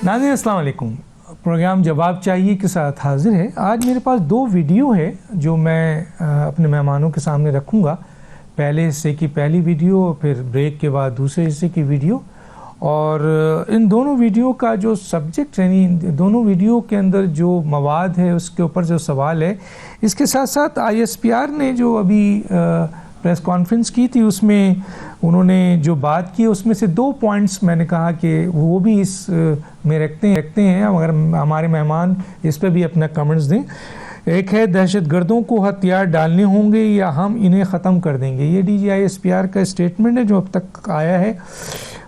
नाज़रीन अस्सलाम वालेकुम। प्रोग्राम जवाब चाहिए के साथ हाजिर है। आज मेरे पास दो वीडियो है जो मैं अपने मेहमानों के सामने रखूँगा। पहले हिस्से की पहली वीडियो, फिर ब्रेक के बाद दूसरे हिस्से की वीडियो। और इन दोनों वीडियो का जो सब्जेक्ट यानी दोनों वीडियो के अंदर जो मवाद है उसके ऊपर जो सवाल है, इसके साथ साथ ISPR ने जो अभी प्रेस कॉन्फ्रेंस की थी उसमें उन्होंने जो बात की उसमें से 2 पॉइंट्स मैंने कहा कि वो भी इस में रखते हैं अगर हमारे मेहमान इस पर भी अपना कमेंट्स दें। एक है दहशतगर्दों को हथियार डालने होंगे या हम इन्हें ख़त्म कर देंगे। ये DGISPR का स्टेटमेंट है जो अब तक आया है।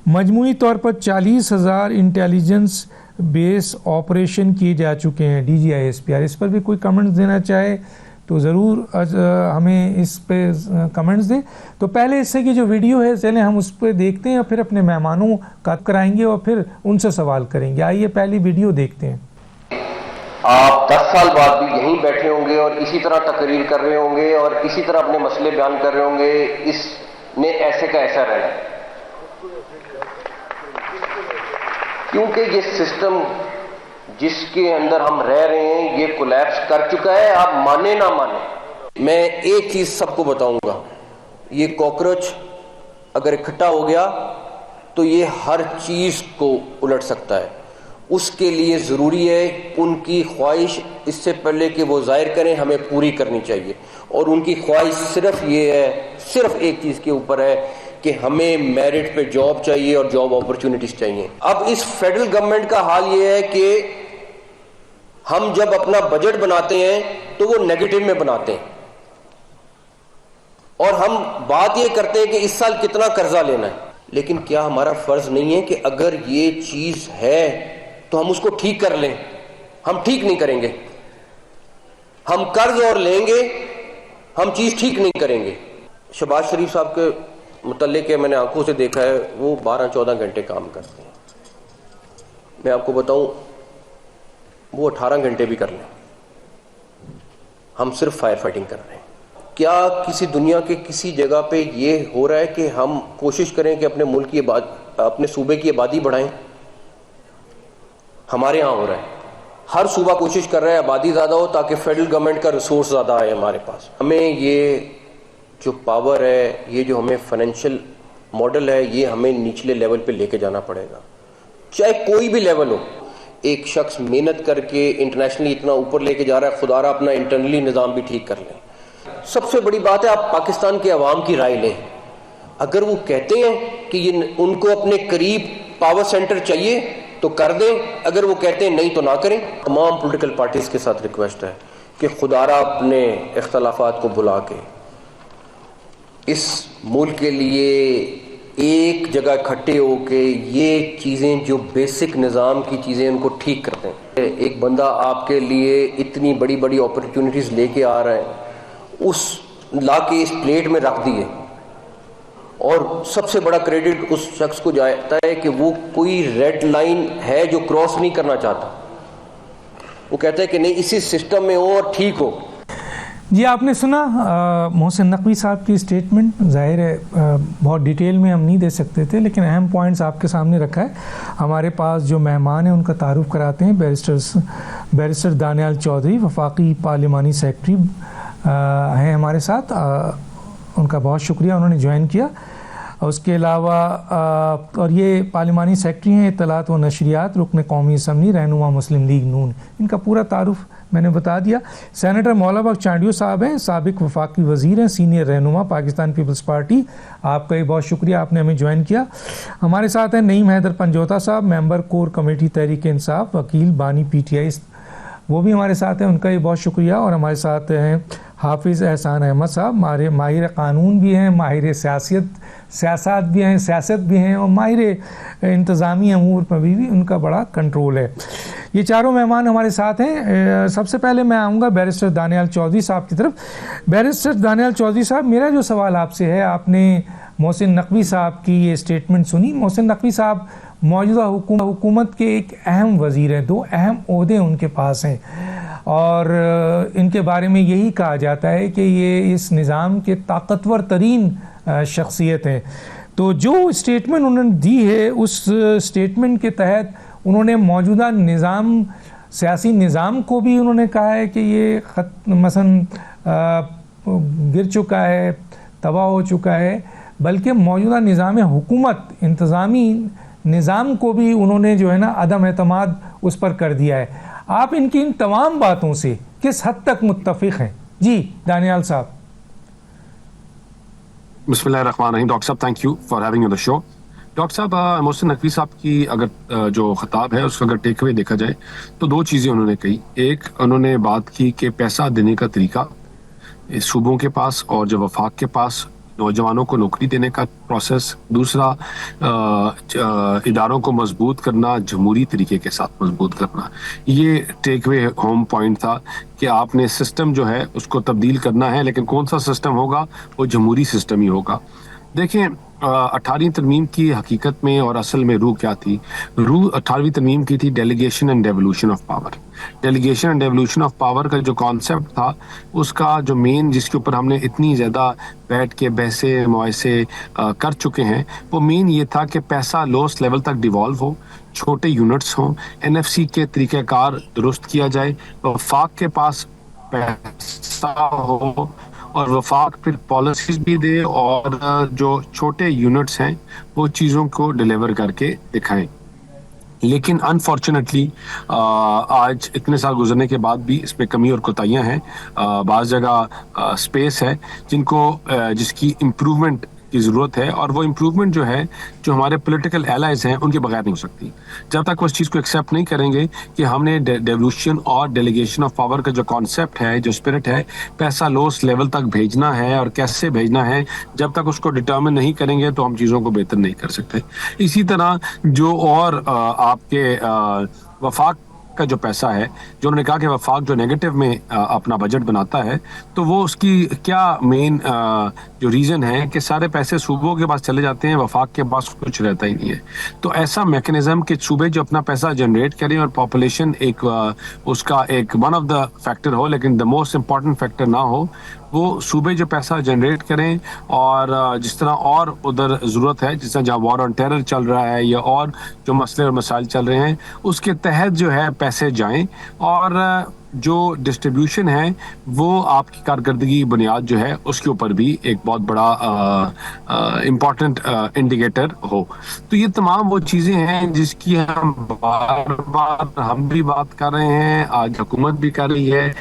मजमूई तौर पर 40,000 इंटेलिजेंस बेस ऑपरेशन किए जा चुके हैं DGISPR। इस पर भी कोई कमेंट्स देना चाहे तो ज़रूर हमें इस पे कमेंट्स दें। तो पहले हिस्से की जो वीडियो है चलें हम उस पर देखते हैं और फिर अपने मेहमानों का कराएंगे और फिर उनसे सवाल करेंगे। आइए पहली वीडियो देखते हैं। आप 10 साल बाद भी यहीं बैठे होंगे और इसी तरह तकरीर कर रहे होंगे और इसी तरह अपने मसले बयान कर रहे होंगे। इसने ऐसे का ऐसा रहना, क्योंकि ये सिस्टम जिसके अंदर हम रह रहे हैं ये कोलैप्स कर चुका है, आप माने ना माने। मैं एक चीज सबको बताऊंगा, ये कॉकरोच अगर इकट्ठा हो गया तो ये हर चीज को उलट सकता है। उसके लिए जरूरी है उनकी ख्वाहिश इससे पहले कि वो जाहिर करें हमें पूरी करनी चाहिए। और उनकी ख्वाहिश सिर्फ ये है, सिर्फ एक चीज के ऊपर है कि हमें मेरिट पे जॉब चाहिए और जॉब अपॉर्चुनिटीज चाहिए। अब इस फेडरल गवर्नमेंट का हाल ये है कि हम जब अपना बजट बनाते हैं तो वो नेगेटिव में बनाते हैं और हम बात ये करते हैं कि इस साल कितना कर्जा लेना है। लेकिन क्या हमारा फर्ज नहीं है कि अगर ये चीज है तो हम उसको ठीक कर लें? हम ठीक नहीं करेंगे, हम कर्ज और लेंगे, हम चीज ठीक नहीं करेंगे। शहबाज शरीफ साहब के मुतल्लिक मैंने आंखों से देखा है, वो 12-14 घंटे काम करते हैं। मैं आपको बताऊं वो 18 घंटे भी कर लें, हम सिर्फ फायर फाइटिंग कर रहे हैं। क्या किसी दुनिया के किसी जगह पे ये हो रहा है कि हम कोशिश करें कि अपने मुल्क की अपने सूबे की आबादी बढ़ाएं? हमारे यहाँ हो रहा है, हर सूबा कोशिश कर रहा है आबादी ज़्यादा हो ताकि फेडरल गवर्नमेंट का रिसोर्स ज़्यादा आए हमारे पास। हमें ये जो पावर है, ये जो हमें फाइनेंशियल मॉडल है, ये हमें निचले लेवल पे लेके जाना पड़ेगा, चाहे कोई भी लेवल हो। एक शख्स मेहनत करके इंटरनेशनली इतना ऊपर लेके जा रहा है, खुदारा अपना इंटरनली निज़ाम भी ठीक कर लें। सबसे बड़ी बात है आप पाकिस्तान के अवाम की राय लें। अगर वो कहते हैं कि ये उनको अपने करीब पावर सेंटर चाहिए तो कर दें, अगर वो कहते हैं नहीं तो ना करें। तमाम पॉलिटिकल पार्टीज के साथ रिक्वेस्ट है कि खुदारा अपने इख्तलाफात को भुला के इस मुल्क के लिए एक जगह इकट्ठे होके ये चीज़ें जो बेसिक निज़ाम की चीज़ें उनको ठीक करते हैं। एक बंदा आपके लिए इतनी बड़ी बड़ी अपॉर्चुनिटीज़ लेके आ रहा है, उस ला के इस प्लेट में रख दिए और सबसे बड़ा क्रेडिट उस शख्स को जाता है कि वो कोई रेड लाइन है जो क्रॉस नहीं करना चाहता। वो कहता है कि नहीं इसी सिस्टम में हो और ठीक हो। जी आपने सुना मोहसिन नकवी साहब की स्टेटमेंट। ज़ाहिर है बहुत डिटेल में हम नहीं दे सकते थे, लेकिन अहम पॉइंट्स आपके सामने रखा है। हमारे पास जो मेहमान हैं उनका तारुफ कराते हैं। बैरिस्टर दानियाल चौधरी वफाकी पार्लिमानी सेक्रेटरी हैं हमारे साथ। उनका बहुत शुक्रिया, उन्होंने ज्वाइन किया। उसके अलावा और ये पार्लिमानी सेक्रेटरी हैं इत्तलात व नशरियात, रुकन कौमी असम्बली, रहनुमा मुस्लिम लीग नून। इनका पूरा तारुफ मैंने बता दिया। सेनेटर मौला बख्श चांडियो साहब हैं, साबिक वफाकी वज़ीर हैं, सीनियर रहनुमा पाकिस्तान पीपल्स पार्टी। आपका भी बहुत शुक्रिया, आपने हमें ज्वाइन किया। हमारे साथ हैं नईम हैदर पंजोता साहब, member core committee Tehreek Insaf, वकील, बानी PTI, वो भी हमारे साथ हैं, उनका भी बहुत शुक्रिया। और हमारे साथ हैं हाफिज़ एहसान अहमद साहब, माहिर क़ानून भी हैं, माहिर सियासत भी हैं और माहिर इंतज़ामी अमूर पर भी उनका बड़ा कंट्रोल है। ये चारों मेहमान हमारे साथ हैं। सबसे पहले मैं आऊँगा बैरिस्टर दानियाल चौधरी साहब की तरफ। बैरिस्टर दानियाल चौधरी साहब, मेरा जो सवाल आपसे है, आपने मोहसिन नकवी साहब की ये स्टेटमेंट सुनी। मोहसिन नकवी साहब मौजूदा हुकूमत के एक अहम वज़ीर हैं, 2 अहम ओहदे उनके पास हैं और इनके बारे में यही कहा जाता है कि ये इस निज़ाम के ताकतवर तरीन शख्सियत हैं। तो जो स्टेटमेंट उन्होंने दी है, उस स्टेटमेंट के तहत उन्होंने मौजूदा निज़ाम, सियासी निज़ाम को भी उन्होंने कहा है कि ये मसलन गिर चुका है, तबाह हो चुका है, बल्कि मौजूदा निज़ाम हुकूमत, इंतज़ामी निज़ाम को भी उन्होंने जो है ना अदम एतमाद उस पर कर दिया है। आप इनकी इन तमाम बातों से किस हद तक मुत्तफ़िक़ हैं? जी दानियाल साहब। बिस्मिल्लाहिर्रहमानिर्रहीम। डॉक्टर साहब, thank you for having you the show. Doctor साहब, मोहसिन नकवी साहब की अगर जो खिताब है उसका अगर टेक अवे देखा जाए तो दो चीज़ें उन्होंने कही। एक, उन्होंने बात की कि पैसा देने का तरीका इस सूबों के पास और जो वफाक के पास नौजवानों को नौकरी देने का प्रोसेस। दूसरा, इदारों को मजबूत करना, जमहूरी तरीके के साथ मजबूत करना। ये टेक वे होम पॉइंट था कि आपने सिस्टम जो है उसको तब्दील करना है, लेकिन कौन सा सिस्टम होगा? वो जमहूरी सिस्टम ही होगा। देखें, 18वीं तरमीम की हकीकत में और असल में रूह क्या थी? रूह 18वीं तरमीम की थी delegation and devolution of power. Delegation and devolution of power का जो कॉन्सेप्ट था, उसका जो मेन, जिसके ऊपर हमने इतनी ज़्यादा बैठ के बहसे मुआयसे कर चुके हैं, वो मेन ये था कि पैसा लोएस्ट लेवल तक डिवॉल्व हो, छोटे यूनिट्स हों, NFC के तरीक़ाकार दुरुस्त किया जाए, वफाक के पास पैसा हो और वफाक फिर पॉलिसीज भी दे और जो छोटे यूनिट्स हैं वो चीज़ों को डिलीवर करके दिखाएं। लेकिन अनफॉर्चुनेटली आज इतने साल गुजरने के बाद भी इस पे कमी और कोताहियां हैं। बाज़ जगह स्पेस है जिसकी इम्प्रूवमेंट की ज़रूरत है, और वो इम्प्रूवमेंट जो है, जो हमारे पॉलिटिकल एलाइज हैं, उनके बगैर नहीं हो सकती। जब तक वो इस चीज़ को एक्सेप्ट नहीं करेंगे कि हमने डेवोल्यूशन और डेलीगेशन ऑफ पावर का जो कॉन्सेप्ट है, जो स्पिरिट है, पैसा लोएस्ट लेवल तक भेजना है और कैसे भेजना है, जब तक उसको डिटर्मिन नहीं करेंगे तो हम चीज़ों को बेहतर नहीं कर सकते। इसी तरह जो और आपके वफाक का जो पैसा है, जो उन्होंने कहा कि वफाक जो नेगेटिव में अपना बजट बनाता है, तो वो उसकी क्या मेन जो रीज़न है कि सारे पैसे सूबों के पास चले जाते हैं, वफाक के पास कुछ रहता ही नहीं है। तो ऐसा मैकेनिज्म कि सूबे जो अपना पैसा जनरेट करें और पॉपुलेशन एक उसका एक वन ऑफ द फैक्टर हो, लेकिन द मोस्ट इम्पॉर्टेंट फैक्टर ना हो, वो सूबे जो पैसा जनरेट करें और जिस तरह और उधर ज़रूरत है, जिस तरह जहाँ वॉर ऑन टेरर चल रहा है या और जो मसले और मसाइल चल रहे हैं, उसके तहत जो है पैसे जाएं, और जो डिस्ट्रीब्यूशन है वो आपकी कारकर्दगी की बुनियाद जो है उसके ऊपर भी एक बहुत बड़ा इम्पॉर्टेंट इंडिकेटर हो। तो ये तमाम वो चीज़ें हैं जिसकी हम बार बार हम भी बात कर रहे हैं, आज हुकूमत भी कर रही है।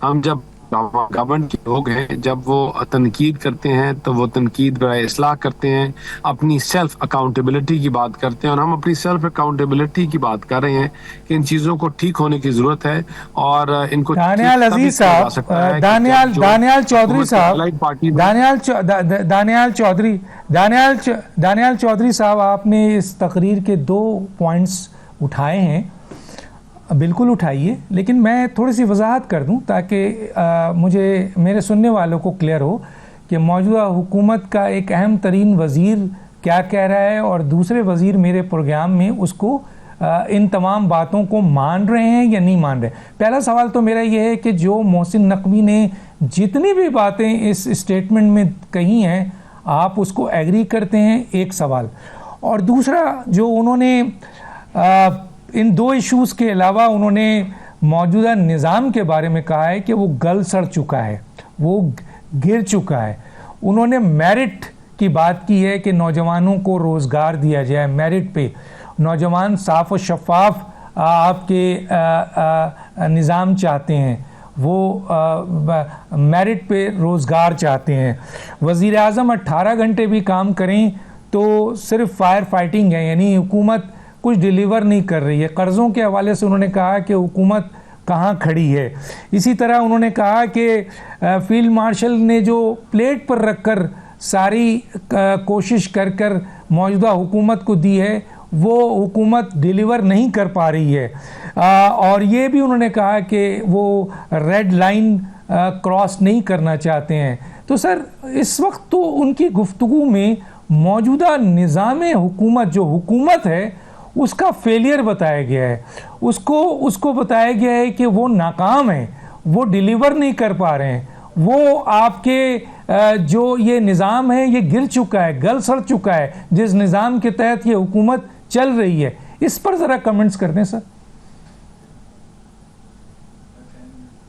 हम जब गवर्नमेंट के लोग हैं, जब वो तनकीद करते हैं तो वो तनकीद बराए इस्लाह करते हैं, अपनी सेल्फ अकाउंटेबिलिटी की बात करते हैं, और हम अपनी सेल्फ अकाउंटेबिलिटी की बात कर रहे हैं कि इन चीज़ों को ठीक होने की ज़रूरत है और इनको दानियाल अजीज साहब, दानियाल चौधरी साहब, आपने इस तकरीर के 2 पॉइंट्स उठाए हैं, बिल्कुल उठाइए, लेकिन मैं थोड़ी सी वजाहत कर दूं ताकि मुझे मेरे सुनने वालों को क्लियर हो कि मौजूदा हुकूमत का एक अहम तरीन वज़ीर क्या कह रहा है और दूसरे वज़ीर मेरे प्रोग्राम में उसको इन तमाम बातों को मान रहे हैं या नहीं मान रहे। पहला सवाल तो मेरा ये है कि जो मोहसिन नकवी ने जितनी भी बातें इस स्टेटमेंट में कही हैं, आप उसको एग्री करते हैं? एक सवाल। और दूसरा, जो उन्होंने इन 2 इश्यूज़ के अलावा उन्होंने मौजूदा निज़ाम के बारे में कहा है कि वो गल सड़ चुका है, वो गिर चुका है। उन्होंने मेरिट की बात की है कि नौजवानों को रोज़गार दिया जाए, मेरिट पे। नौजवान साफ़ और शफाफ आपके निज़ाम चाहते हैं, वो मेरिट पे रोज़गार चाहते हैं। वज़ीर आज़म 18 घंटे भी काम करें तो सिर्फ फायर फाइटिंग है, यानी हुकूमत कुछ डिलीवर नहीं कर रही है। कर्ज़ों के हवाले से उन्होंने कहा कि हुकूमत कहाँ खड़ी है। इसी तरह उन्होंने कहा कि फील्ड मार्शल ने जो प्लेट पर रखकर सारी कोशिश कर कर मौजूदा हुकूमत को दी है, वो हुकूमत डिलीवर नहीं कर पा रही है। और ये भी उन्होंने कहा कि वो रेड लाइन क्रॉस नहीं करना चाहते हैं। तो सर, इस वक्त तो उनकी गुफ्तगू में मौजूदा निज़ाम हुकूमत, जो हुकूमत है, उसका फेलियर बताया गया है, उसको बताया गया है कि वो नाकाम है, वो डिलीवर नहीं कर पा रहे हैं, वो आपके जो ये निज़ाम है ये गिर चुका है, गल सड़ चुका है, जिस निज़ाम के तहत ये हुकूमत चल रही है। इस पर ज़रा कमेंट्स कर दें सर।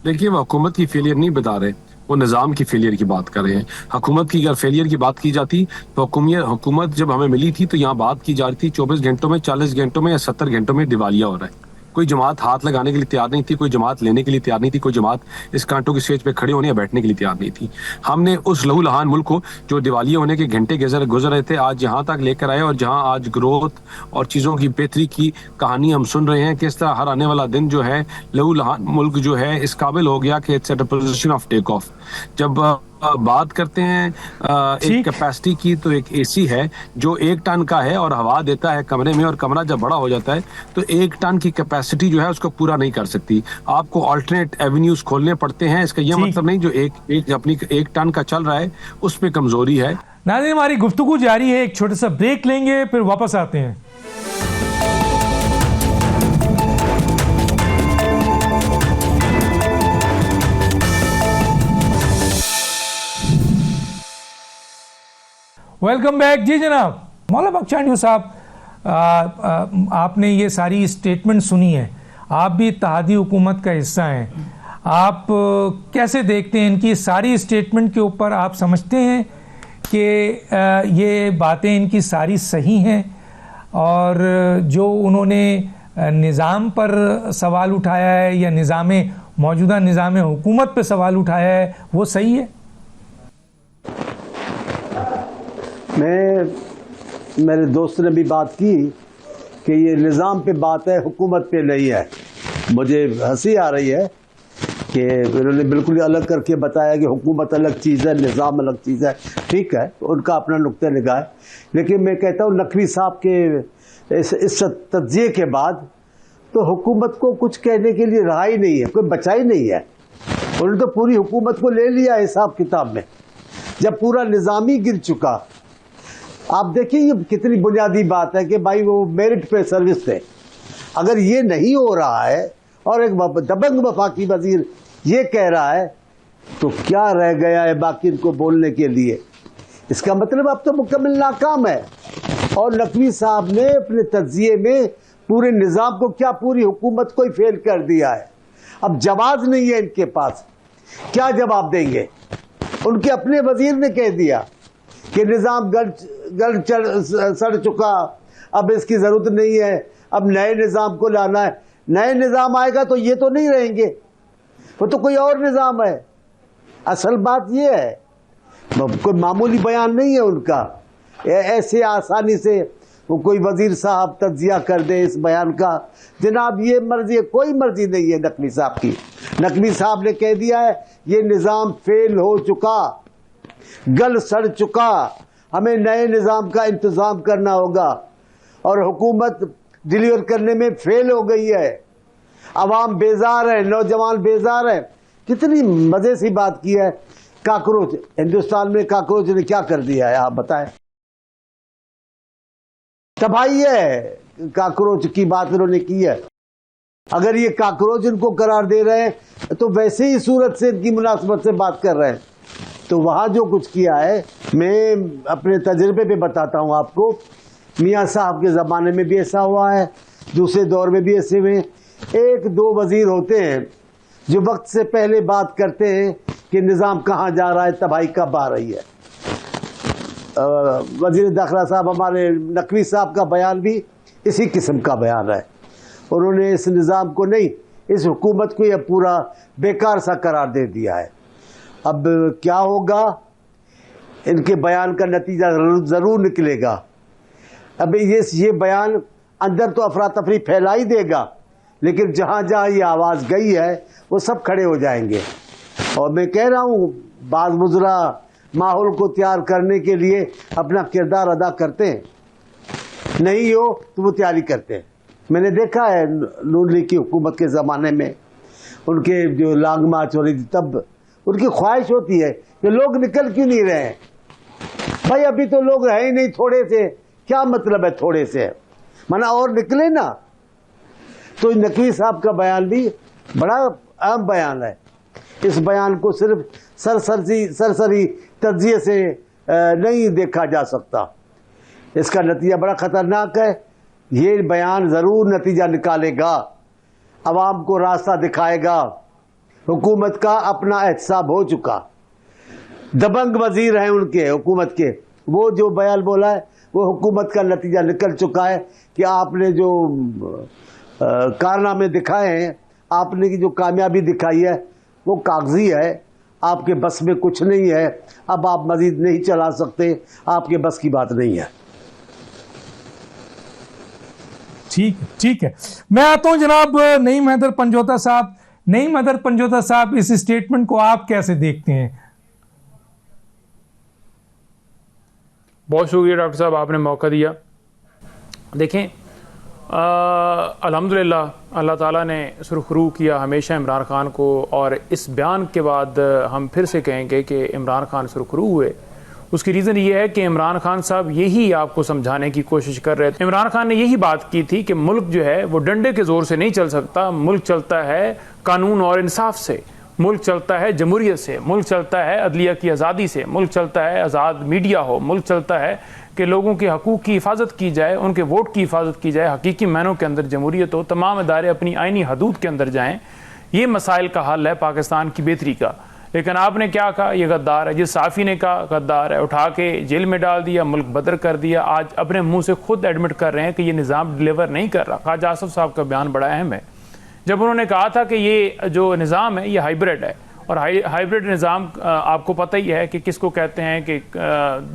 देखिए, वो हुकूमत की फेलियर नहीं बता रहे, वो निज़ाम की फेलियर की बात कर रहे हैं। हुकूमत की अगर फेलियर की बात की जाती तो हुकूमत जब हमें मिली थी तो यहाँ बात की जा रही थी 24 घंटों में, 40 घंटों में या 70 घंटों में दिवालिया हो रहा है। कोई जमात हाथ लगाने के लिए तैयार नहीं थी, कोई जमात लेने के लिए तैयार नहीं थी, कोई जमात इस कांटों की स्टेज पे खड़े होने या बैठने के लिए तैयार नहीं थी। हमने उस लहूलुहान मुल्क को जो दिवालिया होने के घंटे गुजर रहे थे आज यहाँ तक लेकर आए, और जहाँ आज ग्रोथ और चीज़ों की बेहतरी की कहानी हम सुन रहे हैं। किस तरह हर आने वाला दिन जो है लहूलुहान मुल्क जो है इस काबिल हो गया कि it's at a position of take off. जब बात करते हैं एक कैपेसिटी की, तो एक एसी है जो 1 टन का है और हवा देता है कमरे में, और कमरा जब बड़ा हो जाता है तो 1 टन की कैपेसिटी जो है उसको पूरा नहीं कर सकती। आपको अल्टरनेट एवेन्यूज खोलने पड़ते हैं। इसका यह मतलब नहीं जो एक अपनी 1 टन का चल रहा है उस पे कमजोरी है। नाज़रीन, हमारी गुफ्तगू जारी है, एक छोटा सा ब्रेक लेंगे फिर वापस आते हैं। Welcome back. जी जनाब, मौलाना बख्शांडियो साहब, आपने ये सारी स्टेटमेंट सुनी है, आप भी इत्तेहादी हुकूमत का हिस्सा हैं, आप कैसे देखते हैं इनकी सारी स्टेटमेंट के ऊपर? आप समझते हैं कि ये बातें इनकी सारी सही हैं और जो उन्होंने निज़ाम पर सवाल उठाया है या मौजूदा निज़ाम हुकूमत पर सवाल उठाया है वो सही है? मेरे दोस्त ने भी बात की कि ये निज़ाम पे बात है, हुकूमत पे नहीं है। मुझे हंसी आ रही है कि उन्होंने बिल्कुल अलग करके बताया कि हुकूमत अलग चीज़ है, निज़ाम अलग चीज़ है। ठीक है, उनका अपना नुक्ते निगाह है, लेकिन मैं कहता हूँ नकवी साहब के इस तज्जिए के बाद तो हुकूमत को कुछ कहने के लिए रहा ही नहीं है, कोई बचा ही नहीं है। उन्होंने तो पूरी हुकूमत को ले लिया हिसाब किताब में, जब पूरा निज़ाम ही गिर चुका। आप देखिए ये कितनी बुनियादी बात है कि भाई वो मेरिट पे सर्विस थे। अगर ये नहीं हो रहा है और एक दबंग वफाकी वजीर ये कह रहा है तो क्या रह गया है बाकी इनको बोलने के लिए? इसका मतलब अब तो मुकम्मल नाकाम है। और नकवी साहब ने अपने तज्जिए में पूरे निज़ाम को क्या पूरी हुकूमत को ही फेल कर दिया है। अब जवाब नहीं है इनके पास, क्या जवाब देंगे? उनके अपने वजीर ने कह दिया कि निज़ाम सड़ चुका, अब इसकी ज़रूरत नहीं है, अब नए निज़ाम को लाना है। नए निज़ाम आएगा तो ये तो नहीं रहेंगे, वो तो कोई और निज़ाम है। असल बात ये है, कोई मामूली बयान नहीं है उनका। ऐसे आसानी से वो कोई वजीर साहब तज्जिया कर दे इस बयान का। जनाब ये मर्जी है, कोई मर्जी नहीं है नकवी साहब की। नकवी साहब ने कह दिया है ये निज़ाम फेल हो चुका, गल सड़ चुका, हमें नए निज़ाम का इंतज़ाम करना होगा और हुकूमत डिलीवर करने में फेल हो गई है। अवाम बेजार है, नौजवान बेजार है। कितनी मज़े सी बात की है। काकरोच, हिंदुस्तान में काकरोच ने क्या कर दिया है आप बताएं? तबाही है, काकरोच की बात उन्होंने की है। अगर ये काकरोच इनको करार दे रहे हैं तो वैसे ही सूरत से इनकी मुनासबत से बात कर रहे हैं। तो वहाँ जो कुछ किया है, मैं अपने तजर्बे पे बताता हूँ आपको। मियाँ साहब के ज़माने में भी ऐसा हुआ है, दूसरे दौर में भी ऐसे हुए। 1-2 वज़ीर होते हैं जो वक्त से पहले बात करते हैं कि निज़ाम कहाँ जा रहा है, तबाही कब आ रही है। वज़ीर दाखिला साहब, हमारे नकवी साहब का बयान भी इसी किस्म का बयान है। उन्होंने इस निज़ाम को नहीं, इस हुकूमत को यह पूरा बेकार सा करार दे दिया है। अब क्या होगा, इनके बयान का नतीजा ज़रूर निकलेगा। अब ये बयान अंदर तो अफरा तफरी फैला ही देगा, लेकिन जहाँ जहाँ ये आवाज़ गई है वो सब खड़े हो जाएंगे। और मैं कह रहा हूँ बाज़ मुजरा माहौल को तैयार करने के लिए अपना किरदार अदा करते हैं, नहीं हो तो वो तैयारी करते हैं। मैंने देखा है नून लीग की हुकूमत के ज़माने में उनके जो लॉन्ग मार्च हो रही थी, तब उनकी ख्वाहिश होती है कि लोग निकल क्यों नहीं रहे हैं। भाई अभी तो लोग हैं ही नहीं, थोड़े से क्या मतलब है थोड़े से, माना और निकले ना। तो नकवी साहब का बयान भी बड़ा अहम बयान है। इस बयान को सिर्फ सरसरी तज्जिए से नहीं देखा जा सकता। इसका नतीजा बड़ा ख़तरनाक है। ये बयान ज़रूर नतीजा निकालेगा, अवाम को रास्ता दिखाएगा। हुकूमत का अपना एहतसाब हो चुका, दबंग वजीर हैं उनके हुकूमत के, वो जो बयान बोला है वो हुकूमत का नतीजा निकल चुका है कि आपने जो कारनामे दिखाए हैं, आपने की जो कामयाबी दिखाई है वो कागजी है, आपके बस में कुछ नहीं है, अब आप मजीद नहीं चला सकते, आपके बस की बात नहीं है। ठीक है। मैं आता हूं जनाब नईम हैदर पंजोता साहब। नईम हैदर पंजोता साहब, इस स्टेटमेंट को आप कैसे देखते हैं? बहुत शुक्रिया डॉक्टर साहब, आपने मौका दिया। देखें, अल्हम्दुलिल्लाह अल्लाह ताला ने सुरखरू किया हमेशा इमरान खान को, और इस बयान के बाद हम फिर से कहेंगे कि इमरान खान सुरखरू हुए। उसकी रीज़न ये है कि इमरान खान साहब यही आपको समझाने की कोशिश कर रहे थे। इमरान खान ने यही बात की थी कि मुल्क जो है वो डंडे के ज़ोर से नहीं चल सकता, मुल्क चलता है कानून और इंसाफ से, मुल्क चलता है जमहूरियत से, मुल्क चलता है अदलिया की आज़ादी से, मुल्क चलता है आज़ाद मीडिया हो, मुल्क चलता है कि लोगों के हकूक़ की हिफाजत की जाए, उनके वोट की हिफाजत की जाए, हकीकी मायनों के अंदर जमहूरियत हो, तमाम इदारे अपनी आइनी हदूद के अंदर जाएँ। ये मसाइल का हल है पाकिस्तान की बेहतरी का। लेकिन आपने क्या कहा, ये गद्दार है। जिस साफ़ी ने कहा गद्दार है, उठा के जेल में डाल दिया, मुल्क बदर कर दिया। आज अपने मुंह से खुद एडमिट कर रहे हैं कि ये निज़ाम डिलीवर नहीं कर रहा। ख्वाजा आसिफ साहब का बयान बड़ा अहम है, जब उन्होंने कहा था कि ये जो निज़ाम है ये हाइब्रिड है, और हाइब्रिड निज़ाम आपको पता ही है कि किसको कहते हैं, कि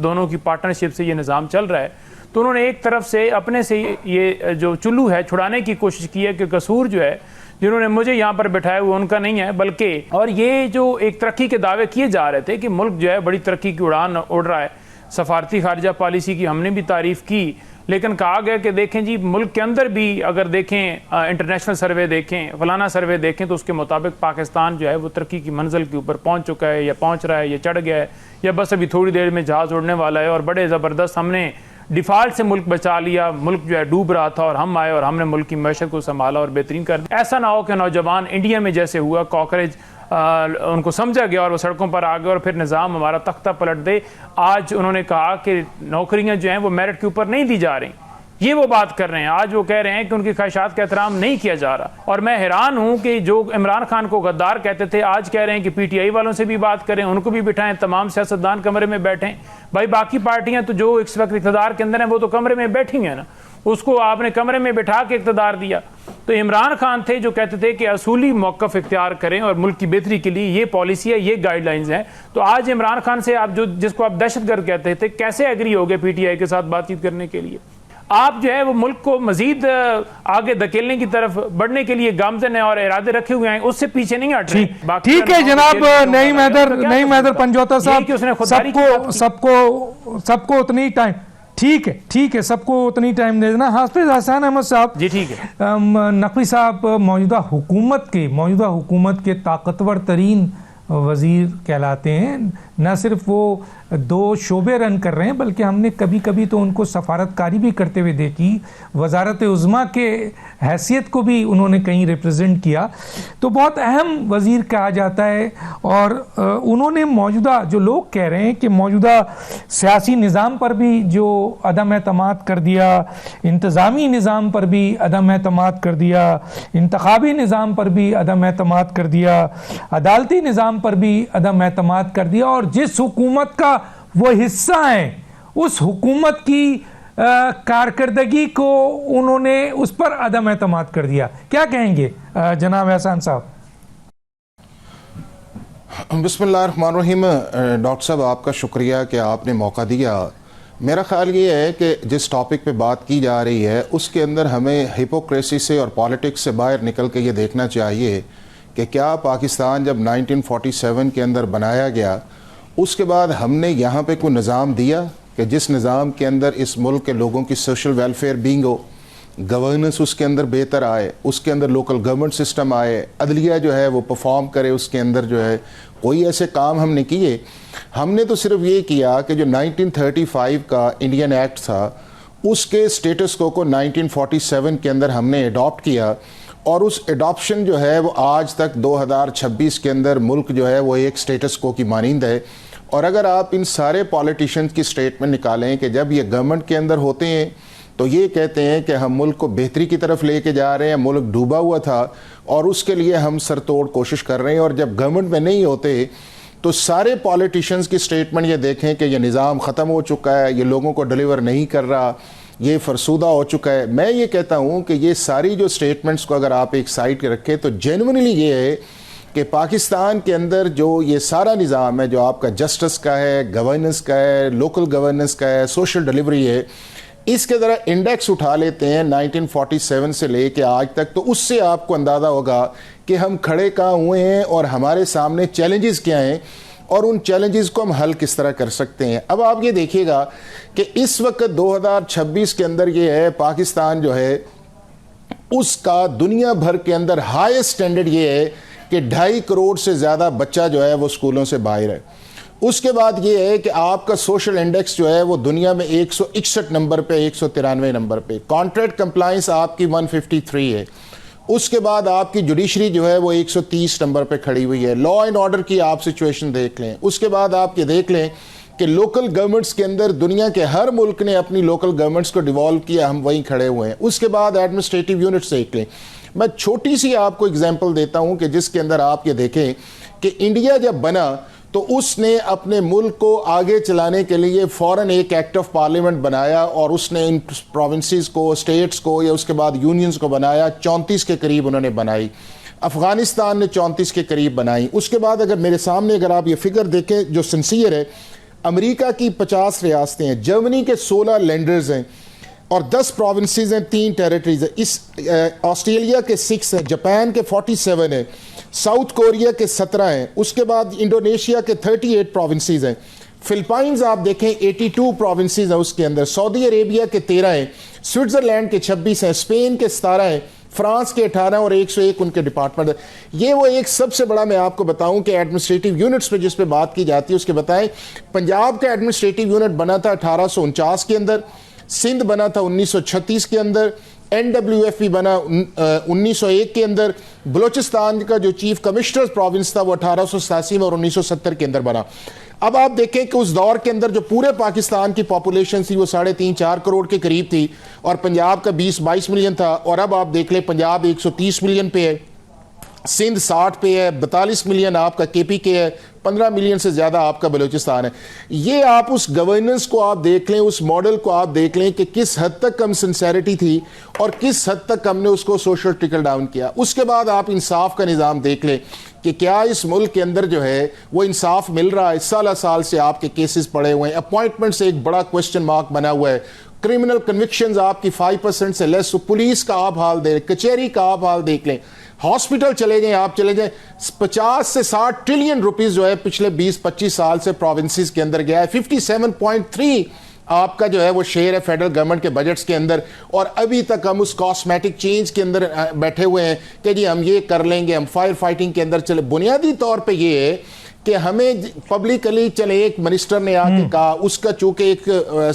दोनों की पार्टनरशिप से ये निज़ाम चल रहा है। तो उन्होंने एक तरफ से अपने से ये जो चुल्लू है छुड़ाने की कोशिश की है कि कसूर जो है जिन्होंने मुझे यहाँ पर बैठाया हुआ उनका नहीं है, बल्कि और ये जो एक तरक्की के दावे किए जा रहे थे कि मुल्क जो है बड़ी तरक्की की उड़ान उड़ रहा है। सफारती खारजा पॉलिसी की हमने भी तारीफ़ की, लेकिन कहा गया कि देखें जी, मुल्क के अंदर भी अगर देखें, इंटरनेशनल सर्वे देखें, फलाना सर्वे देखें, तो उसके मुताबिक पाकिस्तान जो है वो तरक्की की मंजिल के ऊपर पहुंच चुका है, या पहुंच रहा है, या चढ़ गया है, या बस अभी थोड़ी देर में जहाज़ उड़ने वाला है। और बड़े ज़बरदस्त हमने डिफ़ॉल्ट से मुल्क बचा लिया, मुल्क जो है डूब रहा था और हम आए और हमने मुल्क की मैशत को संभाला और बेहतरीन कर दिया। ऐसा ना हो कि नौजवान इंडिया में जैसे हुआ, कॉकरेज उनको समझा गया और वो सड़कों पर आ गए और फिर निज़ाम हमारा तख्ता पलट दे। आज उन्होंने कहा कि नौकरियां जो हैं वो मेरिट के ऊपर नहीं दी जा रही, ये वो बात कर रहे हैं। आज वो कह रहे हैं कि उनकी ख्वाहिशात का एहतराम नहीं किया जा रहा। और मैं हैरान हूं कि जो इमरान खान को गद्दार कहते थे, आज कह रहे हैं कि पीटीआई वालों से भी बात करें, उनको भी बिठाएं, तमाम सियासतदान कमरे में बैठें। भाई बाकी पार्टियां तो जो इस वक्त इक़्तिदार के अंदर हैं वो तो कमरे में बैठी हैं ना, उसको आपने कमरे में बिठा के इक़्तिदार दिया। तो इमरान खान थे जो कहते थे कि असूली मौक़िफ़ इख्तियार करें और मुल्क की बेहतरी के लिए ये पॉलिसी है, ये गाइडलाइंस हैं। तो आज इमरान खान से आप जिसको आप दहशतगर्द कहते थे, कैसे एग्री हो गए पीटीआई के साथ बातचीत करने के लिए? आप जो है वो मुल्क को मजीद आगे धकेलने की तरफ बढ़ने के लिए गामजन है और इरादे रखे हुए हैं, उससे पीछे नहीं हट रहे। ठीक है जनाब नईम हैदर पंजोता साहब, सबको उतनी टाइम, ठीक है, सबको उतनी टाइम दे देना। हाफिज हसन अहमद साहब जी, ठीक है। नकवी साहब मौजूदा हुकूमत के ताकतवर तरीन वज़ीर कहलाते हैं। न सिर्फ वो 2 शोबे रन कर रहे हैं, बल्कि हमने कभी कभी तो उनको सफारतकारी भी करते हुए देखी, वजारत उज़्मा के हैसियत को भी उन्होंने कहीं रिप्रेजेंट किया। तो बहुत अहम वज़ीर कहा जाता है। और उन्होंने मौजूदा जो लोग कह रहे हैं कि मौजूदा सियासी निज़ाम पर भी जो अदम एतमाद कर दिया, इंतज़ामी निज़ाम पर भी अदम एतमाद कर दिया, इंतखाबी निज़ाम पर भी अदम एतमाद कर दिया, अदालती निज़ाम पर भी अदम एतमाद कर दिया, और जिस हुकूमत का वो हिस्सा है उस हुकूमत की कारकर्दगी को उन्होंने उस पर अदम एतमाद कर दिया। क्या कहेंगे जनाब एहसान साहब? बिस्मिल्लाहिर्रहमानिर्रहीम। डॉक्टर साहब आपका शुक्रिया कि आपने मौका दिया। मेरा ख्याल ये है कि जिस टॉपिक पे बात की जा रही है उसके अंदर हमें हिपोक्रेसी से और पॉलिटिक्स से बाहर निकल के ये देखना चाहिए कि क्या पाकिस्तान जब 1947 के अंदर बनाया गया उसके बाद हमने यहाँ पे कोई निज़ाम दिया कि जिस निज़ाम के अंदर इस मुल्क के लोगों की सोशल वेलफेयर बीइंग हो, गवर्नेंस उसके अंदर बेहतर आए, उसके अंदर लोकल गवर्नमेंट सिस्टम आए, अदलिया जो है वो परफॉर्म करे, उसके अंदर जो है कोई ऐसे काम हमने किए? हमने तो सिर्फ ये किया कि जो 1935 का इंडियन एक्ट था उसके स्टेटस को 1947 के अंदर हमने अडॉप्ट किया, और उस एडॉप्शन जो है वो आज तक 2026 के अंदर मुल्क जो है वो एक स्टेटस को की मानिंद है। और अगर आप इन सारे पॉलिटिशियंस की स्टेटमेंट निकालें कि जब ये गवर्नमेंट के अंदर होते हैं तो ये कहते हैं कि हम मुल्क को बेहतरी की तरफ लेके जा रहे हैं, मुल्क डूबा हुआ था और उसके लिए हम सरतोड़ कोशिश कर रहे हैं। और जब गवर्नमेंट में नहीं होते तो सारे पॉलिटिशियंस की स्टेटमेंट ये देखें कि ये निज़ाम ख़त्म हो चुका है, ये लोगों को डिलीवर नहीं कर रहा, ये फरसूदा हो चुका है। मैं ये कहता हूँ कि ये सारी जो स्टेटमेंट्स को अगर आप एक साइड के रखें तो जेन्युइनली ये है कि पाकिस्तान के अंदर जो ये सारा निज़ाम है, जो आपका जस्टिस का है, गवर्नेंस का है, लोकल गवर्नेंस का है, सोशल डिलीवरी है, इसके ज़रा इंडेक्स उठा लेते हैं 1947 से लेके आज तक, तो उससे आपको अंदाज़ा होगा कि हम खड़े कहाँ हुए हैं और हमारे सामने चैलेंजेस क्या हैं और उन चैलेंजेस को हम हल किस तरह कर सकते हैं। अब आप ये देखिएगा कि इस वक्त 2026 के अंदर ये है, पाकिस्तान जो है उसका दुनिया भर के अंदर हाईएस्ट स्टैंडर्ड ये है कि 2.5 करोड़ से ज़्यादा बच्चा जो है वो स्कूलों से बाहर है। उसके बाद ये है कि आपका सोशल इंडेक्स जो है वो दुनिया में 161 नंबर पे, 193 नंबर पे, कॉन्ट्रैक्ट कंप्लाइंस आपकी 153 है। उसके बाद आपकी जुडिशरी जो है वो 130 नंबर पे खड़ी हुई है। लॉ एंड ऑर्डर की आप सिचुएशन देख लें। उसके बाद आप ये देख लें कि लोकल गवर्नमेंट्स के अंदर दुनिया के हर मुल्क ने अपनी लोकल गवर्नमेंट्स को डिवॉल्व किया, हम वहीं खड़े हुए हैं। उसके बाद एडमिनिस्ट्रेटिव यूनिट्स देख लें। मैं छोटी सी आपको एग्जांपल देता हूं कि जिसके अंदर आप ये देखें कि इंडिया जब बना तो उसने अपने मुल्क को आगे चलाने के लिए फ़ौरन एक एक्ट ऑफ पार्लियामेंट बनाया और उसने इन प्रोविंसेस को, स्टेट्स को या उसके बाद यूनियंस को बनाया। 34 के करीब उन्होंने बनाई। अफगानिस्तान ने 34 के करीब बनाई। उसके बाद अगर मेरे सामने अगर आप ये फिगर देखें जो सिंसियर है, अमेरिका की 50 रियासतें हैं, जर्मनी के 16 लैंडर्स हैं और 10 प्रोविंसेस हैं, 3 टेरिटरीज हैं। इस ऑस्ट्रेलिया के 6 हैं, जापान के 47 हैं, साउथ कोरिया के 17 हैं। उसके बाद इंडोनेशिया के 38 प्रोविंसेस हैं। फिलिपाइंस आप देखें 82 प्रोविंसेस हैं उसके अंदर। सऊदी अरेबिया के 13 हैं, स्विट्जरलैंड के 26 हैं, स्पेन के 17 हैं, फ्रांस के 18 और 101 उनके डिपार्टमेंट है। ये वो एक सबसे बड़ा मैं आपको बताऊं कि एडमिनिस्ट्रेटिव यूनिट्स पे जिस पे बात की जाती है उसके बताएं। पंजाब का एडमिनिस्ट्रेटिव यूनिट बना था 1849 के अंदर, सिंध बना था 1936 के अंदर, NWF बना 1901 के अंदर, बलोचिस्तान का जो चीफ कमिश्नर प्रोविंस था वो 1887 में और 1970 के अंदर बना। अब आप देखें कि उस दौर के अंदर जो पूरे पाकिस्तान की पॉपुलेशन थी वो 3.5-4 करोड़ के करीब थी और पंजाब का 20-22 मिलियन था। और अब आप देख लें पंजाब 130 मिलियन पे है, सिंध 60 पे है, 42 मिलियन आपका KPK है, 15 मिलियन से ज़्यादा आपका बलूचिस्तान है। ये आप उस गवर्नेंस को आप देख लें, उस मॉडल को आप देख लें कि किस हद तक कम सिंसेरिटी थी और किस हद तक हमने उसको सोशल ट्रिकल डाउन किया। उसके बाद आप इंसाफ का निज़ाम देख लें कि क्या इस मुल्क के अंदर जो है वो इंसाफ मिल रहा है। साल से आपके केसेस पड़े हुए हैं, अपॉइंटमेंट से एक बड़ा क्वेश्चन मार्क बना हुआ है, क्रिमिनल कन्विक्शंस आपकी 5% से लेस। पुलिस का आप हाल देख, कचहरी का आप हाल देख लें, हॉस्पिटल चले जाएं, आप चले जाएं, 50 से 60 ट्रिलियन रुपीस जो है पिछले 20-25 साल से प्रोविंसेस के अंदर गया है। 57.3 आपका जो है वो शेयर है फेडरल गवर्नमेंट के बजट्स के अंदर। और अभी तक हम उस कॉस्मेटिक चेंज के अंदर बैठे हुए हैं कि जी हम ये कर लेंगे, हम फायर फाइटिंग के अंदर चले। बुनियादी तौर पे ये है कि हमें पब्लिकली चले एक मिनिस्टर ने आके कहा, उसका चूंकि एक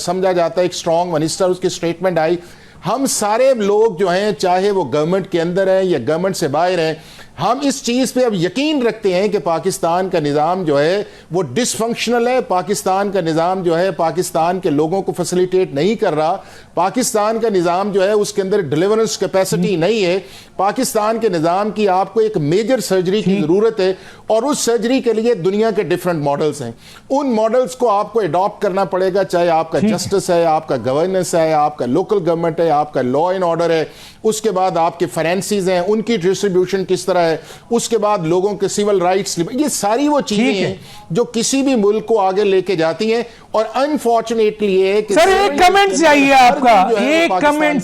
समझा जाता है एक स्ट्रॉन्ग मिनिस्टर, उसकी स्टेटमेंट आई, हम सारे लोग जो हैं चाहे वो गवर्नमेंट के अंदर हैं या गवर्नमेंट से बाहर हैं, हम इस चीज़ पे अब यकीन रखते हैं कि पाकिस्तान का निज़ाम जो है वो डिसफंक्शनल है, पाकिस्तान का निज़ाम जो है पाकिस्तान के लोगों को फैसिलिटेट नहीं कर रहा, पाकिस्तान का निज़ाम जो है उसके अंदर डिलीवरेंस कैपेसिटी नहीं है, पाकिस्तान के निज़ाम की आपको एक मेजर सर्जरी की ज़रूरत है और उस सर्जरी के लिए दुनिया के डिफरेंट मॉडल्स हैं। उन मॉडल्स को आपको अडॉप्ट करना पड़ेगा, चाहे आपका जस्टिस है, आपका गवर्नेंस है, आपका लोकल गवर्नमेंट है, आपका लॉ एंड ऑर्डर है, उसके बाद आपके फाइनेंसिस हैं, उनकी डिस्ट्रीब्यूशन किस तरह है, उसके बाद लोगों के सिविल राइट्स, ये सारी वो चीजें हैं जो किसी भी मुल्क को आगे लेके जाती हैं। और अनफॉर्चुनेटली ये कि सर एक कमेंट चाहिए आपका, एक कमेंट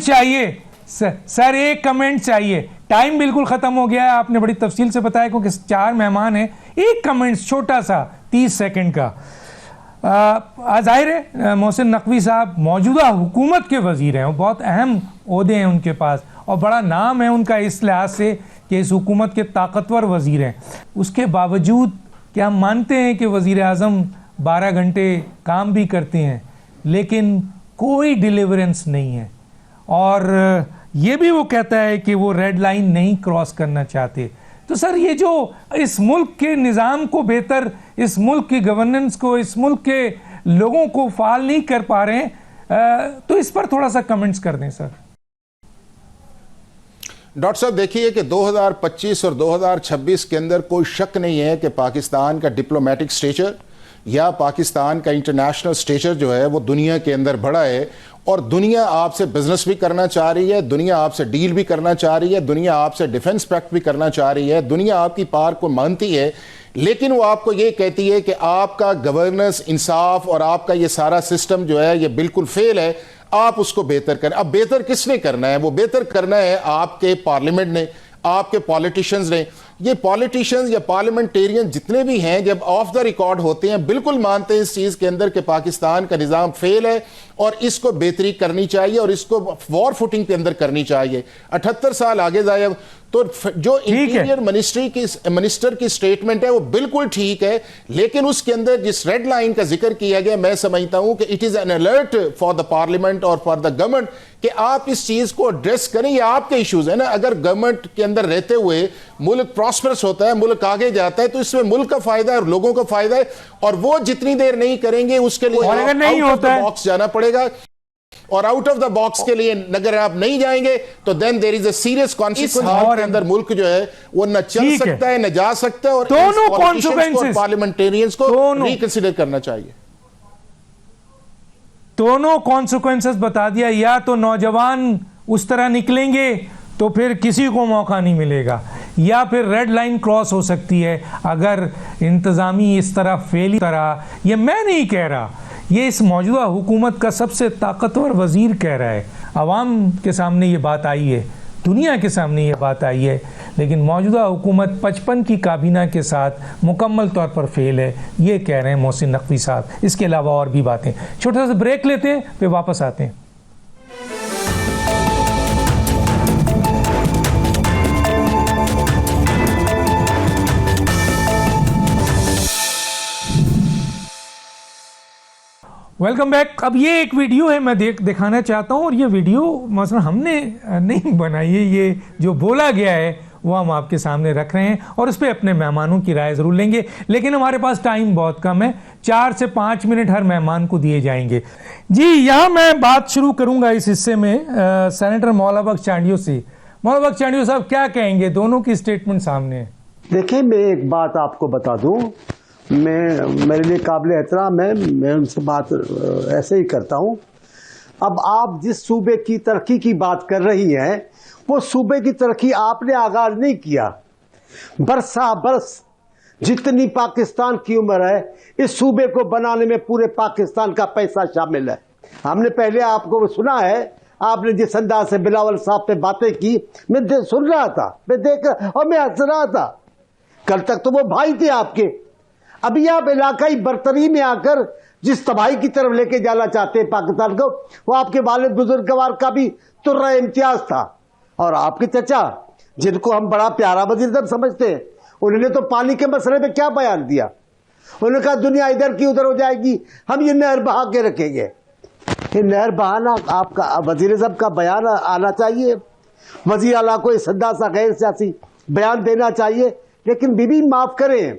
चाहिए सर, एक कमेंट चाहिए। टाइम बिल्कुल खत्म हो गया है, आपने बड़ी तफसील से बताया क्योंकि 4 मेहमान हैं। एक कमेंट छोटा सा 30 सेकंड का। जाहिर है मोहसिन नकवी साहब मौजूदा हुकूमत के वजीर हैं, बहुत अहम ओहदे हैं उनके पास और बड़ा नाम है उनका इस लिहाज से कि इस हुकूमत के ताकतवर वजीर हैं। उसके बावजूद क्या हम मानते हैं कि वजीर आज़म 12 घंटे काम भी करते हैं लेकिन कोई डिलीवरेंस नहीं है, और ये भी वो कहता है कि वो रेड लाइन नहीं क्रॉस करना चाहते। तो सर ये जो इस मुल्क के निज़ाम को बेहतर, इस मुल्क की गवर्नेंस को, इस मुल्क के लोगों को फाल नहीं कर पा रहे हैं, तो इस पर थोड़ा सा कमेंट्स कर दें सर। डॉक्टर साहब देखिए कि 2025 और 2026 के अंदर कोई शक नहीं है कि पाकिस्तान का डिप्लोमेटिक स्टेचर या पाकिस्तान का इंटरनेशनल स्टेचर जो है वो दुनिया के अंदर बढ़ा है, और दुनिया आपसे बिजनेस भी करना चाह रही है, दुनिया आपसे डील भी करना चाह रही है, दुनिया आपसे डिफेंस पैक्ट भी करना चाह रही है, दुनिया आपकी पार को मानती है, लेकिन वो आपको ये कहती है कि आपका गवर्नेंस, इंसाफ और आपका ये सारा सिस्टम जो है ये बिल्कुल फेल है, आप उसको बेहतर करें। अब बेहतर किसने करना है? वो बेहतर करना है आपके पार्लियामेंट ने, आपके पॉलिटिशियंस ने। ये पॉलिटिशियंस या पार्लियामेंटेरियन जितने भी हैं जब ऑफ द रिकॉर्ड होते हैं बिल्कुल मानते हैं इस चीज के अंदर कि पाकिस्तान का निजाम फेल है और इसको बेहतरी करनी चाहिए और इसको वॉर फुटिंग के अंदर करनी चाहिए। 78 साल आगे जाए तो जो इंटीरियर मिनिस्टर की स्टेटमेंट है वो बिल्कुल ठीक है, लेकिन उसके अंदर जिस रेड लाइन का जिक्र किया गया मैं समझता हूं कि it is an alert for the parliament और फॉर द गवर्नमेंट कि आप इस चीज को एड्रेस करें। ये आपके इश्यूज है ना, अगर गवर्नमेंट के अंदर रहते हुए मुल्क प्रॉस्परस होता है, मुल्क आगे जाता है, तो इसमें मुल्क का फायदा है और लोगों का फायदा है, और वो जितनी देर नहीं करेंगे उसके लिए आउट ऑफ द बॉक्स जाना पड़ेगा, और आउट ऑफ द बॉक्स के लिए अगर आप नहीं जाएंगे तो then there is a serious consequence के अंदर मुल्क जो है वो न चल सकता है न जा सकता है, और दोनों कॉन्सिक्वेंसेस पार्लियामेंटेरियंस को रिकंसीडर करना चाहिए। दोनों कॉन्सिक्वेंसेस बता दिया, या तो नौजवान उस तरह निकलेंगे तो फिर किसी को मौका नहीं मिलेगा, या फिर रेड लाइन क्रॉस हो सकती है अगर इंतजामी इस तरह फेल तरह। ये मैं नहीं कह रहा, ये इस मौजूदा हुकूमत का सबसे ताकतवर वजीर कह रहा है। अवाम के सामने ये बात आई है, दुनिया के सामने ये बात आई है, लेकिन मौजूदा हुकूमत 55 की काबीना के साथ मुकम्मल तौर पर फेल है, ये कह रहे हैं मोहसिन नकवी साहब। इसके अलावा और भी बातें। छोटा सा ब्रेक लेते हैं, फिर वापस आते हैं। Welcome back. अब ये एक वीडियो है मैं दिखाना चाहता हूँ, और ये वीडियो मसलन हमने नहीं बनाई है, ये जो बोला गया है वो हम आपके सामने रख रहे हैं और उस पर अपने मेहमानों की राय ज़रूर लेंगे, लेकिन हमारे पास टाइम बहुत कम है, 4 से 5 मिनट हर मेहमान को दिए जाएंगे। जी, यहाँ मैं बात शुरू करूँगा इस हिस्से में सेनेटर मौला बख्श चांडियो से। मौला बख्श चांडियो साहब क्या कहेंगे? दोनों की स्टेटमेंट सामने है। देखिए, मैं एक बात आपको बता दूं, मेरे लिए काबिल एहतराम है, मैं उनसे बात ऐसे ही करता हूं। अब आप जिस सूबे की तरक्की की बात कर रही हैं वो सूबे की तरक्की आपने आगाज नहीं किया। बरसा बरस जितनी पाकिस्तान की उम्र है इस सूबे को बनाने में पूरे पाकिस्तान का पैसा शामिल है। हमने पहले आपको सुना है, आपने जिस अंदाज से बिलावल साहब पे बातें की, मैं सुन रहा था, मैं देख और मैं हंस रहा था। कल तक तो वो भाई थे आपके, अभी आप इलाकाई बर्तरी में आकर जिस तबाही की तरफ लेके जाना चाहते हैं पाकिस्तान को, वो आपके वालिद बुजुर्गवार का भी तुर्रा इम्तियाज था। और आपके चचा, जिनको हम बड़ा प्यारा वजीर समझते हैं, उन्होंने तो पानी के मसले में क्या बयान दिया? उन्होंने कहा दुनिया इधर की उधर हो जाएगी, हम ये नहर बहा के रखेंगे। ये नहर बहाना आपका वजीर साहब का बयान आना चाहिए, वजीर आला को इस सदा सा गैर सियासी बयान देना चाहिए। लेकिन बीबी माफ करें,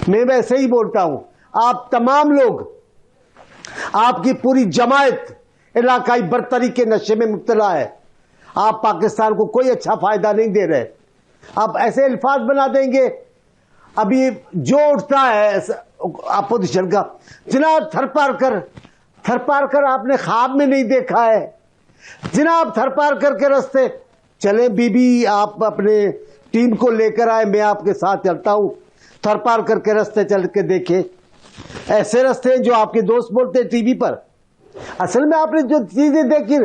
मैं वैसे ही बोलता हूं, आप तमाम लोग, आपकी पूरी जमायत इलाकाई बर्तरी के नशे में मुब्तला है। आप पाकिस्तान को कोई अच्छा फायदा नहीं दे रहे। आप ऐसे अल्फाज बना देंगे, अभी जो उठता है अपोजिशन का, जनाब थरपारकर आपने ख्वाब में नहीं देखा है। जनाब थरपारकर के रास्ते चले, बीबी आप अपने टीम को लेकर आए, मैं आपके साथ चलता हूं। थरपारकर के रास्ते चल के देखे, ऐसे रास्ते जो आपके दोस्त बोलते हैं टीवी पर, असल में आपने जो चीजें देखी।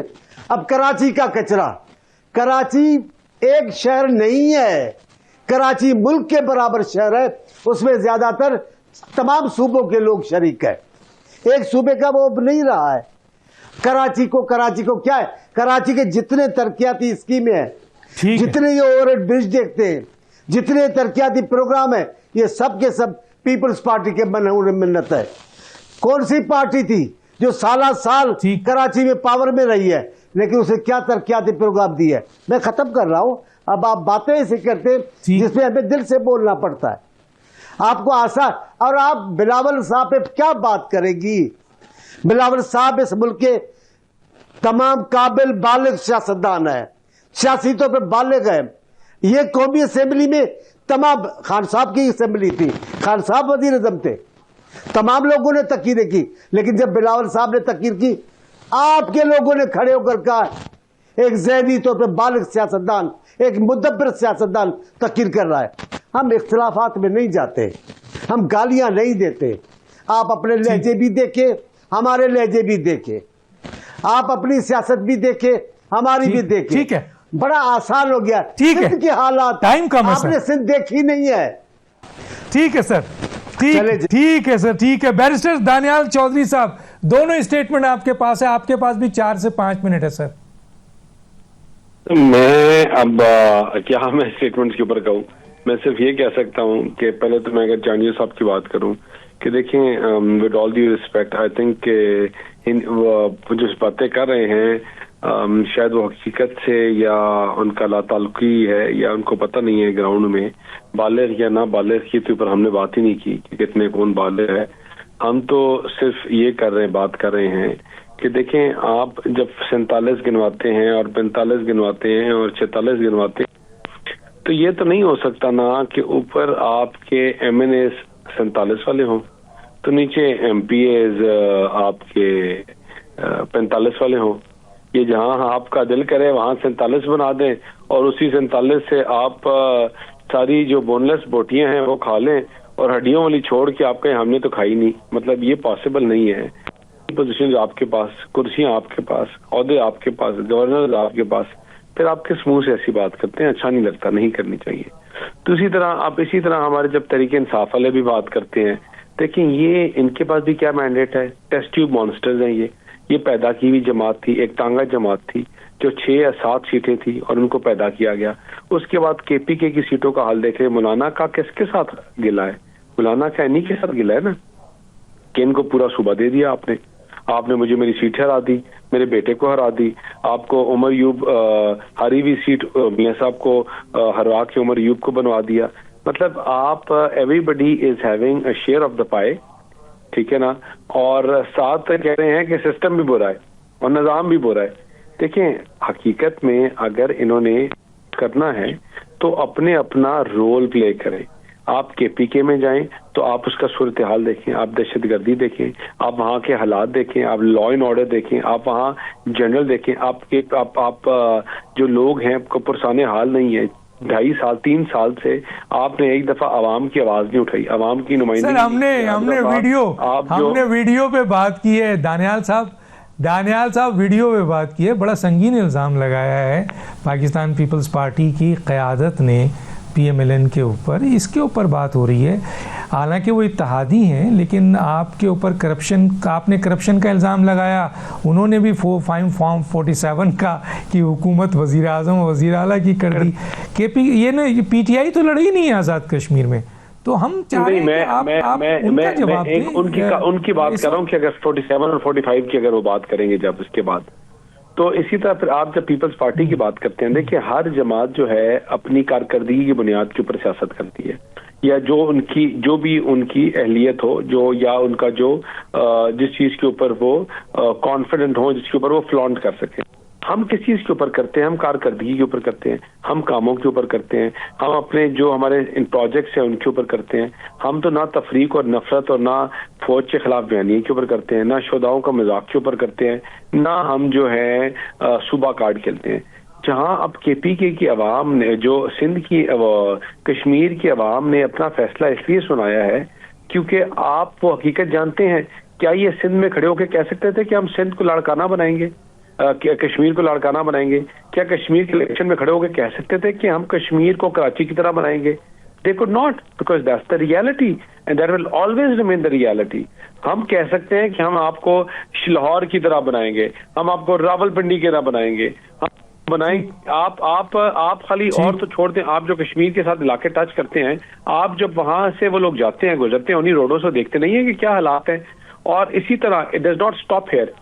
अब कराची का कचरा, कराची एक शहर नहीं है, कराची मुल्क के बराबर शहर है, उसमें ज्यादातर तमाम सूबों के लोग शरीक है, एक सूबे का वो नहीं रहा है। कराची को क्या है, कराची के जितने तरक्याती स्कीमें हैं, जितने ये ओवरहेड ब्रिज देखते हैं, जितने तरक्याती प्रोग्राम है, ये सब के सब पीपल्स पार्टी के मिन्नत है। कौन सी पार्टी थी जो साल कराची में पावर में रही है, लेकिन उसे क्या तरक्याती प्रोग्राम दी है? मैं खत्म कर रहा हूं। अब आप बातें ऐसे करते हैं जिसमें हमें दिल से बोलना पड़ता है, आपको आशा। और आप बिलावल साहब पे क्या बात करेंगी? बिलावल साहब इस मुल्क के तमाम काबिल बालिग सियासतदान है, सियासी तौर पर बालिग है। ये कौमी असेंबली में तमाम, खान साहब की असेंबली थी, खान साहब वजीर आज़म थे, तमाम लोगों ने तकीरें की, लेकिन जब बिलावल साहब ने तकीर की, आपके लोगों ने खड़े होकर कहा एक ज़हनी तौर पर बालिग सियासतदान, एक मुदब्बिर सियासतदान तकीर कर रहा है। हम इख्तिलाफात में नहीं जाते, हम गालियां नहीं देते। आप अपने लहजे भी देखें, हमारे लहजे भी देखें, आप अपनी सियासत भी देखें, हमारी भी देखें। ठीक है, बड़ा आसान हो गया। ठीक है, सिंध के हालात टाइम कम है आपने सर। सिंध देखी नहीं है। ठीक है सर, ठीक है सर, ठीक है। बैरिस्टर दानियाल चौधरी साहब, दोनों स्टेटमेंट आपके पास है, आपके पास भी 4 से 5 मिनट है सर। मैं अब क्या मैं स्टेटमेंट्स के ऊपर कहूँ, मैं सिर्फ ये कह सकता हूँ कि पहले तो मैं अगर जानिया साहब की बात करूँ कि देखें, with all due respect, I think वो जो बातें कर रहे हैं शायद वो हकीकत से या उनका लाताल्लुकी है या उनको पता नहीं है ग्राउंड में बालिग या ना बालिग की तो ऊपर हमने बात ही नहीं की कि कितने कौन बालिग है। हम तो सिर्फ ये कर रहे हैं, बात कर रहे हैं कि देखें, आप जब 47 गिनवाते हैं और 45 गिनवाते हैं और 46 गिनवाते हैं तो ये तो नहीं हो सकता ना कि ऊपर आपके MNA 47 वाले हों तो नीचे MPAs आपके 45 वाले हों। ये जहां आपका दिल करे वहां 47 बना दें और उसी 47 से आप सारी जो बोनलेस बोटियां हैं वो खा लें और हड्डियों वाली छोड़ के आप कहें हमने तो खाई नहीं। मतलब ये पॉसिबल नहीं है। पोजीशन आपके पास, कुर्सियां आपके पास, ओहदे आपके पास, गवर्नर आपके पास, फिर आप किस मुंह से ऐसी बात करते हैं? अच्छा नहीं लगता, नहीं करनी चाहिए। तो इसी तरह हमारे जब तहरीक इंसाफ वाले भी बात करते हैं, देखिए ये इनके पास भी क्या मैंडेट है, टेस्ट ट्यूब मॉन्स्टर्स हैं ये पैदा की हुई जमात थी, एक टांगा जमात थी जो 6 या 7 सीटें थी और उनको पैदा किया गया। उसके बाद KPK की सीटों का हाल देखे, मौलाना का किसके साथ गिला है? मौलाना का इन्हीं के साथ गिला है ना कि इनको पूरा सूबा दे दिया आपने मुझे मेरी सीट हरा दी, मेरे बेटे को हरा दी, आपको उमर यूब हारी हुई सीट मियां साहब को हरवा के उमर यूब को बनवा दिया। मतलब आप everybody is having a share of the pie, ठीक है ना। और साथ कह रहे हैं कि सिस्टम भी बुरा है और निज़ाम भी बुरा है। देखें, हकीकत में अगर इन्होंने करना है तो अपना रोल प्ले करें। आप KPK में जाएं तो आप उसका सूरत हाल देखें, आप दहशतगर्दी देखें, आप वहाँ के हालात देखें, आप लॉ एंड ऑर्डर देखें, आप वहाँ जनरल देखें, आप जो लोग हैं आपको पुरसाने हाल नहीं है। 2.5 साल 3 साल से आपने एक दफा आवाम की आवाज नहीं उठाई, आवाम की नुमाइंदगी। सर हमने वीडियो पे बात की है, दानियाल साहब वीडियो पे बात की है, बड़ा संगीन इल्ज़ाम लगाया है पाकिस्तान पीपल्स पार्टी की क़यादत ने PMLN के ऊपर। इसके ऊपर बात हो रही है, हालांकि वो इत्तेहादी हैं, लेकिन आपके ऊपर आपने करप्शन का इल्ज़ाम लगाया, उन्होंने भी फॉर्म 47 का की हुकूमत वज़ीर आज़म वज़ीर आला की कर दी। ये ना PTI तो लड़ी नहीं है आज़ाद कश्मीर में, तो हम चाह रहे हैं कि आप उनका जवाब दें। उनकी बात कर रहा हूँ कि अगर 47 और 45 की अगर वो बात करेंगे जब उसके बाद, तो इसी तरह फिर आप जब पीपल्स पार्टी की बात करते हैं, देखिए हर जमात जो है अपनी कारकर्दगी की बुनियाद के ऊपर सियासत करती है, या जो भी उनकी अहलियत हो, जो या उनका जो जिस चीज के ऊपर वो कॉन्फिडेंट हो, जिसके ऊपर वो फ्लॉन्ट कर सके। हम किस चीज के ऊपर करते हैं? हम कारकर्दगी के ऊपर करते हैं, हम कामों के ऊपर करते हैं, हम अपने जो हमारे इन प्रोजेक्ट्स हैं उनके ऊपर करते हैं। हम तो ना तफरीक और नफरत और ना फौज के खिलाफ बयानी के ऊपर करते हैं, ना शुहदाओं का मजाक के ऊपर करते हैं, ना हम जो है सूबा कार्ड खेलते हैं। जहां अब KPK की आवाम ने, जो सिंध की कश्मीर की आवाम ने अपना फैसला इसलिए सुनाया है क्योंकि आप वो हकीकत जानते हैं। क्या ये सिंध में खड़े होकर कह सकते थे कि हम सिंध को लाड़काना बनाएंगे, कश्मीर को लाड़काना बनाएंगे? क्या कश्मीर के इलेक्शन में खड़े होकर कह सकते थे कि हम कश्मीर को कराची की तरह बनाएंगे? They could not, because that's the reality and that will always remain the reality. हम कह सकते हैं कि हम आपको लाहौर की तरह बनाएंगे, हम आपको रावलपिंडी की तरह बनाएंगे, हम बनाएंगे। आप खाली और तो छोड़ दें, आप जो कश्मीर के साथ इलाके टच करते हैं, आप जब वहां से वो लोग जाते हैं, गुजरते हैं, उन्हीं रोडों से देखते नहीं है कि क्या हालात हैं। और इसी तरह it does not stop hair.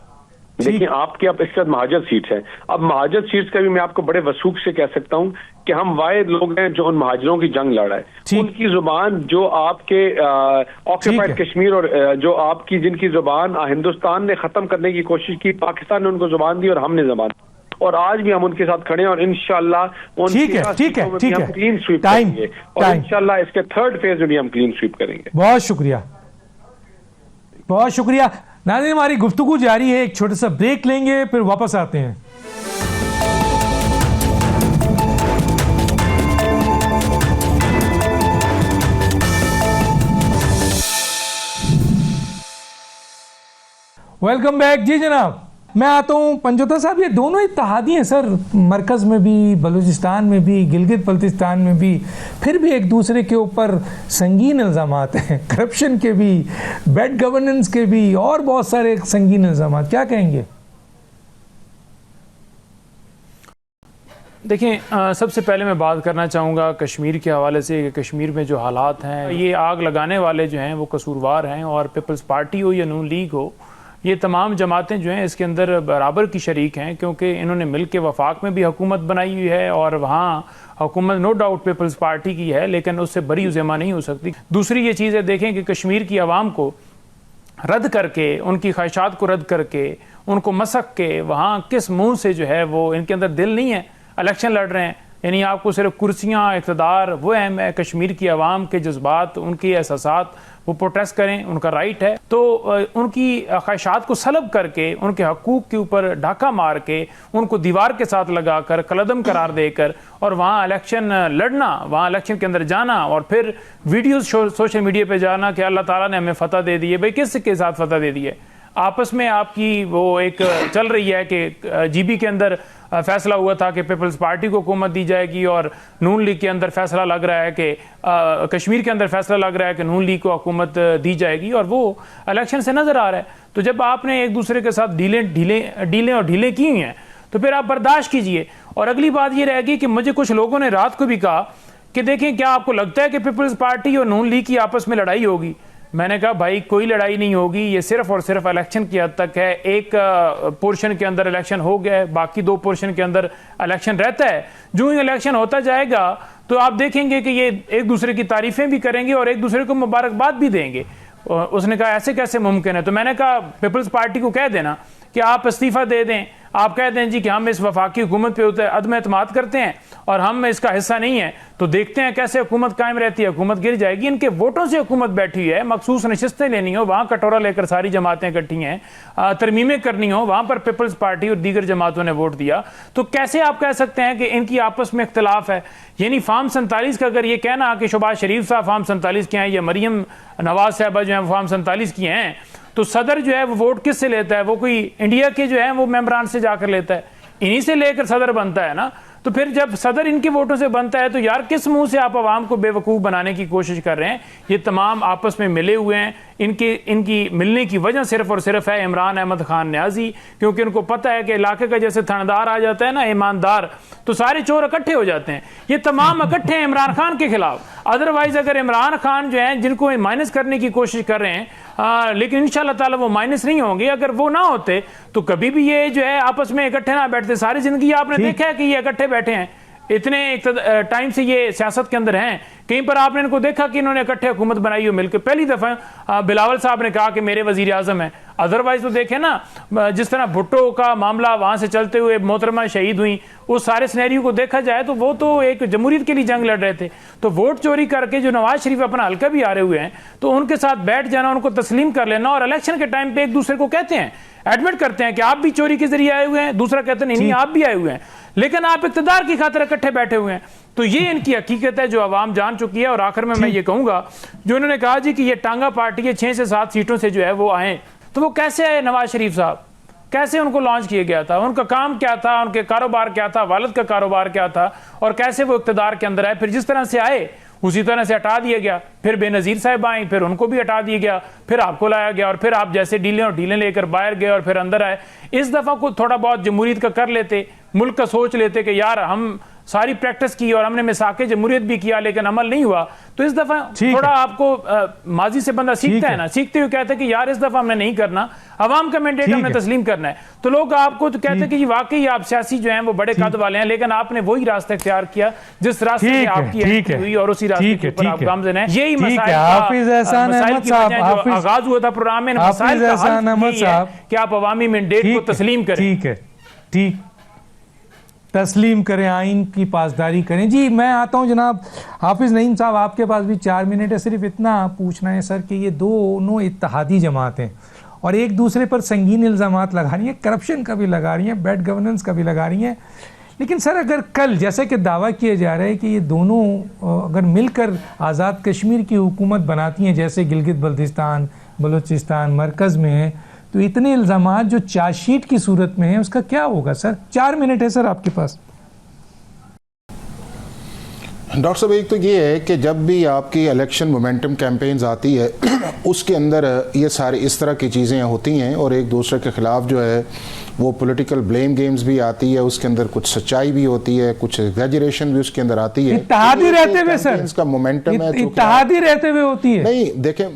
देखिए आपके अब इसके बाद महाजर सीट्स हैं। अब महाजर सीट्स का भी मैं आपको बड़े वसूख से कह सकता हूं कि हम वाहिद लोग हैं जो उन महाजरों की जंग लड़ रहे हैं। उनकी जुबान जो आपके ऑक्यूपाइड कश्मीर और जो आपकी जिनकी जुबान हिंदुस्तान ने खत्म करने की कोशिश की, पाकिस्तान ने उनको जुबान दी और हमने जुबान दी, और आज भी हम उनके साथ खड़े हैं और इंशाल्लाह ठीक है क्लीन स्वीप करेंगे और इंशाल्लाह इसके थर्ड फेज में भी हम क्लीन स्वीप करेंगे। बहुत शुक्रिया, बहुत शुक्रिया। नाज़रीन, हमारी गुफ्तगू जारी है, एक छोटा सा ब्रेक लेंगे फिर वापस आते हैं। Welcome back. जी जनाब, मैं आता हूँ पंजोता साहब, ये दोनों इत्तेहादी हैं सर, मरकज़ में भी, बलूचिस्तान में भी, गिलगित बल्तिस्तान में भी, फिर भी एक दूसरे के ऊपर संगीन इल्ज़ामात हैं, करप्शन के भी, बैड गवर्नेंस के भी, और बहुत सारे संगीन इल्ज़ामात। क्या कहेंगे? देखें, सबसे पहले मैं बात करना चाहूँगा कश्मीर के हवाले से कि कश्मीर में जो हालात हैं, ये आग लगाने वाले जो हैं वो कसूरवार हैं, और पीपल्स पार्टी हो या नून लीग हो, ये तमाम जमातें जो हैं इसके अंदर बराबर की शरीक हैं, क्योंकि इन्होंने मिल के वफाक में भी हुकूमत बनाई हुई है और वहाँ हुकूमत नो डाउट पीपल्स पार्टी की है, लेकिन उससे बरी उज़ेमा नहीं हो सकती। दूसरी ये चीज़ है, देखें कि कश्मीर की आवाम को रद्द करके, उनकी ख्वाहिशात को रद्द करके, उनको मसक के वहाँ किस मुँह से जो है वो, इनके अंदर दिल नहीं है, इलेक्शन लड़ रहे हैं। यानी आपको सिर्फ कुर्सियाँ, इक़्तिदार, वो अहम है। कश्मीर की आवाम के जज्बात, उनके एहसासात, वो प्रोटेस्ट करें, उनका राइट है। तो उनकी ख्वाहिशात को सलब करके, उनके हकूक़ के ऊपर ढाका मार के, उनको दीवार के साथ लगाकर, कलदम करार देकर, और वहाँ इलेक्शन लड़ना, वहाँ इलेक्शन के अंदर जाना, और फिर वीडियोज़ सोशल मीडिया पे जाना कि अल्लाह ताला ने हमें फ़तह दे दी है। भाई किसके साथ फ़तह दे दी है? आपस में आपकी वो एक चल रही है कि जीबी के अंदर फैसला हुआ था कि पीपल्स पार्टी को हुकूमत दी जाएगी, और नून लीग के अंदर फैसला लग रहा है कि कश्मीर के अंदर फैसला लग रहा है कि नून लीग को हुकूमत दी जाएगी, और वो इलेक्शन से नज़र आ रहा है। तो जब आपने एक दूसरे के साथ ढीलें की हुई हैं, तो फिर आप बर्दाश्त कीजिए। और अगली बात ये रहेगी कि मुझे कुछ लोगों ने रात को भी कहा कि देखें, क्या आपको लगता है कि पीपल्स पार्टी और नून लीग की आपस में लड़ाई होगी? मैंने कहा भाई कोई लड़ाई नहीं होगी, ये सिर्फ और सिर्फ इलेक्शन की हद तक है। एक पोर्शन के अंदर इलेक्शन हो गया है, बाकी 2 पोर्शन के अंदर इलेक्शन रहता है। जो ही इलेक्शन होता जाएगा तो आप देखेंगे कि ये एक दूसरे की तारीफें भी करेंगे और एक दूसरे को मुबारकबाद भी देंगे। उसने कहा ऐसे कैसे मुमकिन है? तो मैंने कहा पीपल्स पार्टी को कह देना कि आप इस्तीफा दे दें, आप कह दें जी कि हम इस वफाकी हुकूमत पे अदम एतमाद करते हैं और हम इसका हिस्सा नहीं है, तो देखते हैं कैसे हुकूमत कायम रहती है। हुकूमत गिर जाएगी, इनके वोटों से हुकूमत बैठी हुई है, मखसूस नशिस्तें लेनी हो, वहाँ कटोरा लेकर सारी जमातें इकट्ठी हैं, तरमीमें करनी हो, वहाँ पर पीपल्स पार्टी और दीगर जमातों ने वोट दिया। तो कैसे आप कह सकते हैं कि इनकी आपस में इख्तलाफ है? यानी फार्म 47 का अगर ये कहना कि शहबाज शरीफ साहब फार्म 47 के हैं या मरीम नवाज साहबा जो है फार्म 47 की हैं, तो सदर जो है वो वोट किससे लेता है? वो कोई इंडिया के जो है वो मेंबरान से जाकर लेता है, इन्हीं से लेकर सदर बनता है ना। तो फिर जब सदर इनके वोटों से बनता है तो यार किस मुंह से आप आवाम को बेवकूफ़ बनाने की कोशिश कर रहे हैं? ये तमाम आपस में मिले हुए हैं। इनकी मिलने की वजह सिर्फ और सिर्फ है इमरान अहमद खान न्याजी, क्योंकि उनको पता है कि इलाके का जैसे थानेदार आ जाता है ना, ईमानदार, तो सारे चोर इकट्ठे हो जाते हैं। ये तमाम इकट्ठे हैं इमरान खान के खिलाफ। अदरवाइज अगर इमरान खान जो है जिनको माइनस करने की कोशिश कर रहे हैं, लेकिन इंशाल्लाह ताला वो माइनस नहीं होंगे, अगर वो ना होते तो कभी भी ये जो है आपस में इकट्ठे ना बैठते। सारी जिंदगी आपने देखा है कि ये इकट्ठे बैठे हैं, इतने टाइम से ये सियासत के अंदर हैं। कहीं पर आपने इनको देखा कि इन्होंने इकट्ठे हुकूमत बनाई हो मिलकर? पहली दफा बिलावल साहब ने कहा कि मेरे वजीर आजम है। अदरवाइज तो देखें ना, जिस तरह भुट्टो का मामला वहां से चलते हुए मोहतरमा शहीद हुई, उस सारे सिनेरियो को देखा जाए तो वो तो एक जमहूरियत के लिए जंग लड़ रहे थे। तो वोट चोरी करके जो नवाज शरीफ अपना हल्का भी आ रहे हुए हैं, तो उनके साथ बैठ जाना, उनको तस्लीम कर लेना, और इलेक्शन के टाइम पे एक दूसरे को कहते हैं, एडमिट करते हैं कि आप भी चोरी के जरिए आए हुए हैं, दूसरा कहते हैं नहीं आप भी आए हुए हैं, लेकिन आप इक़्तिदार की खातिर इकट्ठे बैठे हुए हैं। तो ये इनकी हकीकत है जो आवाम जान चुकी है। और आखिर में मैं ये कहूंगा, जो इन्होंने कहा जी कि ये टांगा पार्टी है 6 से 7 सीटों से जो है वो आए, तो वो कैसे आए? नवाज शरीफ साहब कैसे उनको लॉन्च किया गया था? उनका काम क्या था? उनके कारोबार क्या था? वालिद का कारोबार क्या था? और कैसे वो इक़्तिदार के अंदर आए? फिर जिस तरह से आए उसी तरह से हटा दिया गया। फिर बेनज़ीर साहब आई, फिर उनको भी हटा दिया गया, फिर आपको लाया गया, और फिर आप जैसे ढीलें लेकर बाहर गए और फिर अंदर आए। इस दफ़ा को थोड़ा बहुत जमहूरियत का कर लेते, मुल्क का सोच लेते कि यार हम सारी प्रैक्टिस की और हमने मिसाके जमहूरियत भी किया लेकिन अमल नहीं हुआ, तो इस दफा थोड़ा आपको माजी से बंदा सीखता है ना, सीखते हुए कहता है कि यार इस दफा हमने नहीं करना, अवाम का मैंडेट हमने तस्लीम करना है, तो लोग आपको तो कहते हैं कि वाकई आप सियासी जो हैं वो बड़े कद वाले हैं, लेकिन आपने वही रास्ता इख्तियार किया जिस रास्ते से आपकी एंट्री हुई और उसी रास्ते के ऊपर आप गामज़न हैं। यही मसाइल आगाज हुआ था प्रोग्राम में, मसाइल का हल यही है कि आप अवामी मैंडेट को तस्लीम करें। ठीक है, ठीक, तस्लीम करें, आइन की पासदारी करें। जी मैं आता हूं जनाब हाफिज नईम साहब, आपके पास भी 4 मिनट है। सिर्फ इतना पूछना है सर कि ये दोनों इत्तेहादी जमातें और एक दूसरे पर संगीन इल्ज़ामात लगा रही हैं, करप्शन का भी लगा रही हैं, बैड गवर्नेंस का भी लगा रही हैं, लेकिन सर अगर कल जैसे कि दावा किया जा रहा है कि ये दोनों अगर मिलकर आज़ाद कश्मीर की हुकूमत बनाती हैं जैसे गिलगित बल्तिस्तान बलूचिस्तान मरकज़ में है, तो इतने इल्ज़ामात जो चार्जशीट की सूरत में है उसका क्या होगा सर? 4 मिनट है सर आपके पास। डॉक्टर साहब, एक तो ये है कि जब भी आपकी इलेक्शन मोमेंटम कैंपेन्स आती है उसके अंदर ये सारी इस तरह की चीज़ें होती हैं और एक दूसरे के ख़िलाफ़ जो है वो पॉलिटिकल ब्लेम गेम्स भी आती है, उसके अंदर कुछ सच्चाई भी होती है, कुछ एग्जैजरेशन भी उसके अंदर आती है। इत्तेहादी रहते हुए सर, इसका मोमेंटम है, इत्तेहादी रहते हुए होती है। नहीं देखें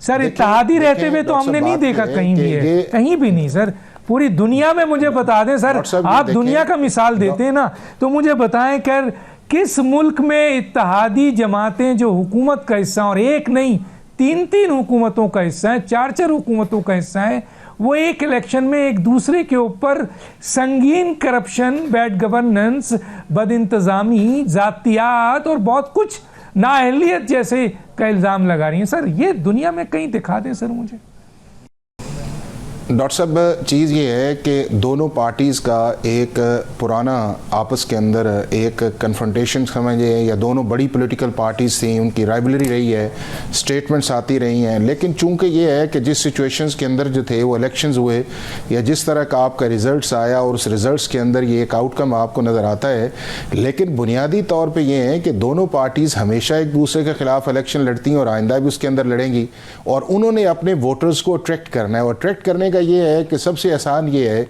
सर, इत्तेहादी रहते हुए तो हमने नहीं देखा कहीं भी है, कहीं भी नहीं सर, पूरी दुनिया में। मुझे बता दें सर, आप दुनिया का मिसाल देते हैं ना, तो मुझे बताएं कर किस मुल्क में इत्तेहादी जमातें जो हुकूमत का हिस्सा और एक नहीं 3-3 हुकूमतों का हिस्सा है, 4-4 हुकूमतों का हिस्सा है, वो एक इलेक्शन में एक दूसरे के ऊपर संगीन करप्शन, बैड गवर्नेंस, बदइंतजामी, जातियात और बहुत कुछ नाअहलियत जैसे का इल्ज़ाम लगा रही हैं। सर ये दुनिया में कहीं दिखा दें सर मुझे। डॉक्टर साहब, चीज़ ये है कि दोनों पार्टीज़ का एक पुराना आपस के अंदर एक कन्फ्रंटेशन समझिए, या दोनों बड़ी पॉलिटिकल पार्टीज़ थी, उनकी राइवलरी रही है, स्टेटमेंट्स आती रही हैं, लेकिन चूंकि ये है कि जिस सिचुएशंस के अंदर जो थे वो इलेक्शंस हुए या जिस तरह का आपका रिजल्ट्स आया और उस रिजल्ट्स के अंदर ये एक आउटकम आपको नज़र आता है, लेकिन बुनियादी तौर पर ये है कि दोनों पार्टीज़ हमेशा एक दूसरे के ख़िलाफ़ इलेक्शन लड़ती हैं और आइंदा भी उसके अंदर लड़ेंगी, और उन्होंने अपने वोटर्स को अट्रैक्ट करना है। और अट्रैक्ट करने का ये है कि सबसे आसान ये है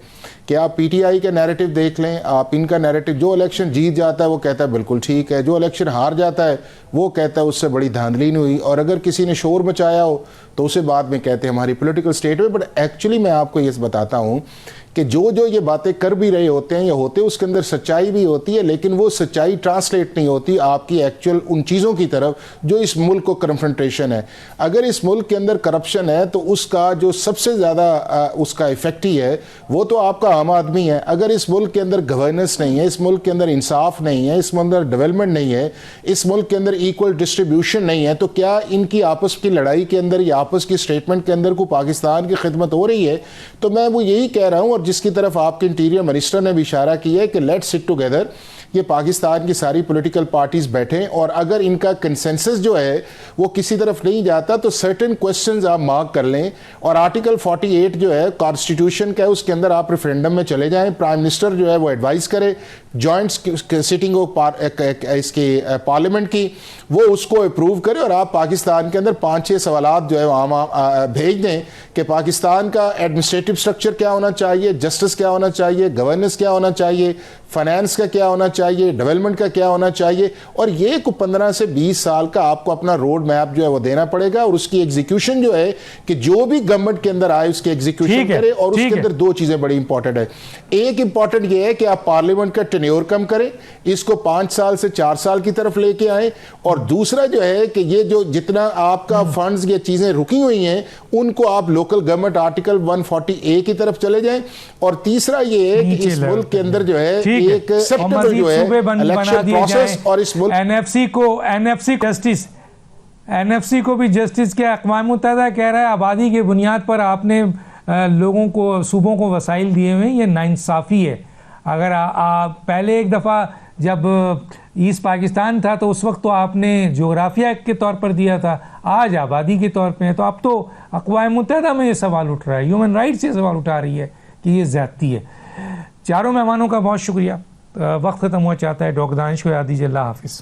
कि आप पीटीआई का नैरेटिव देख लें, आप इनका नैरेटिव, जो इलेक्शन जीत जाता है वो कहता है बिल्कुल ठीक है, जो इलेक्शन हार जाता है वो कहता है उससे बड़ी धांधली नहीं हुई, और अगर किसी ने शोर मचाया हो तो उसे बाद में कहते हैं हमारी पॉलिटिकल स्टेट में। बट एक्चुअली मैं आपको ये बताता हूँ कि जो जो ये बातें कर भी रहे होते हैं या होते उसके अंदर सच्चाई भी होती है, लेकिन वो सच्चाई ट्रांसलेट नहीं होती आपकी एक्चुअल उन चीज़ों की तरफ जो इस मुल्क को कन्फ्रंटेशन है। अगर इस मुल्क के अंदर करप्शन है तो उसका जो सबसे ज़्यादा उसका इफेक्ट ही है वो तो आपका आम आदमी है। अगर इस मुल्क के अंदर गवर्नेंस नहीं है, इस मुल्क के अंदर इंसाफ नहीं है, इस मुल्क के अंदर डेवलपमेंट नहीं है, इस मुल्क के अंदर इक्वल डिस्ट्रीब्यूशन नहीं है, तो क्या इनकी आपस की लड़ाई के अंदर या आपस की स्टेटमेंट के अंदर को पाकिस्तान की खिदमत हो रही है? तो मैं वो यही कह रहा हूँ, और जिसकी तरफ आपके इंटीरियर मिनिस्टर ने भी इशारा किया है कि लेट्स सिट टुगेदर, ये पाकिस्तान की सारी पॉलिटिकल पार्टीज बैठें, और अगर इनका कंसेंसस जो है वो किसी तरफ नहीं जाता तो सर्टेन क्वेश्चंस आप मार्क कर लें, और आर्टिकल 48 जो है कॉन्स्टिट्यूशन का है उसके अंदर आप रेफरेंडम में चले जाएं, प्राइम मिनिस्टर जो है वो एडवाइस करे, जॉइंट सिटिंग इसकी पार्लियामेंट की, वो उसको अप्रूव करे, और आप पाकिस्तान के अंदर 5-6 सवालात जो है आम भेज दें कि पाकिस्तान का एडमिनिस्ट्रेटिव स्ट्रक्चर क्या होना चाहिए, जस्टिस क्या होना चाहिए, गवर्नेंस क्या होना चाहिए, फाइनेंस का क्या होना चाहिए, डेवलपमेंट का क्या होना चाहिए, और ये को 15 से 20 साल का आपको अपना रोड मैप जो है वो देना पड़ेगा, और उसकी एग्जीक्यूशन जो है कि जो भी गवर्नमेंट के अंदर आए उसकी एग्जीक्यूशन करे। और उसके अंदर 2 चीजें बड़ी इंपॉर्टेंट है। एक इंपॉर्टेंट ये है कि आप पार्लियामेंट का टेन्योर कम करें, इसको 5 साल से 4 साल की तरफ लेके आए, और दूसरा जो है कि ये जो जितना आपका फंड्स ये चीजें रुकी हुई हैं उनको आप लोकल गवर्नमेंट आर्टिकल 140A की तरफ चले जाएं, और तीसरा ये है कि इस मुल्क के अंदर जो है एक एक्सेप्टेबल जो है इलेक्शन प्रोसेस, और इस मुल्क एनएफसी को भी जस्टिस के अक़वाम मुत्तहिदा कह रहा है आबादी की बुनियाद पर आपने लोगों को, सूबों को वसाइल दिए हुए, ये नाइंसाफ़ी है। अगर पहले एक दफ़ा जब ईस्ट पाकिस्तान था तो उस वक्त तो आपने जोग्राफिया के तौर पर दिया था, आज आबादी के तौर पे है, तो अब तो अक़वाम मुत्तहिदा में ये सवाल उठ रहा है, ह्यूमन राइट्स ये सवाल उठा रही है कि ये ज़्यादती है। चारों मेहमानों का बहुत शुक्रिया। वक्त ख़त्म हुआ चाहता है, डॉक्टर दानिश को याद दीजिए। अल्लाह हाफ़िज़।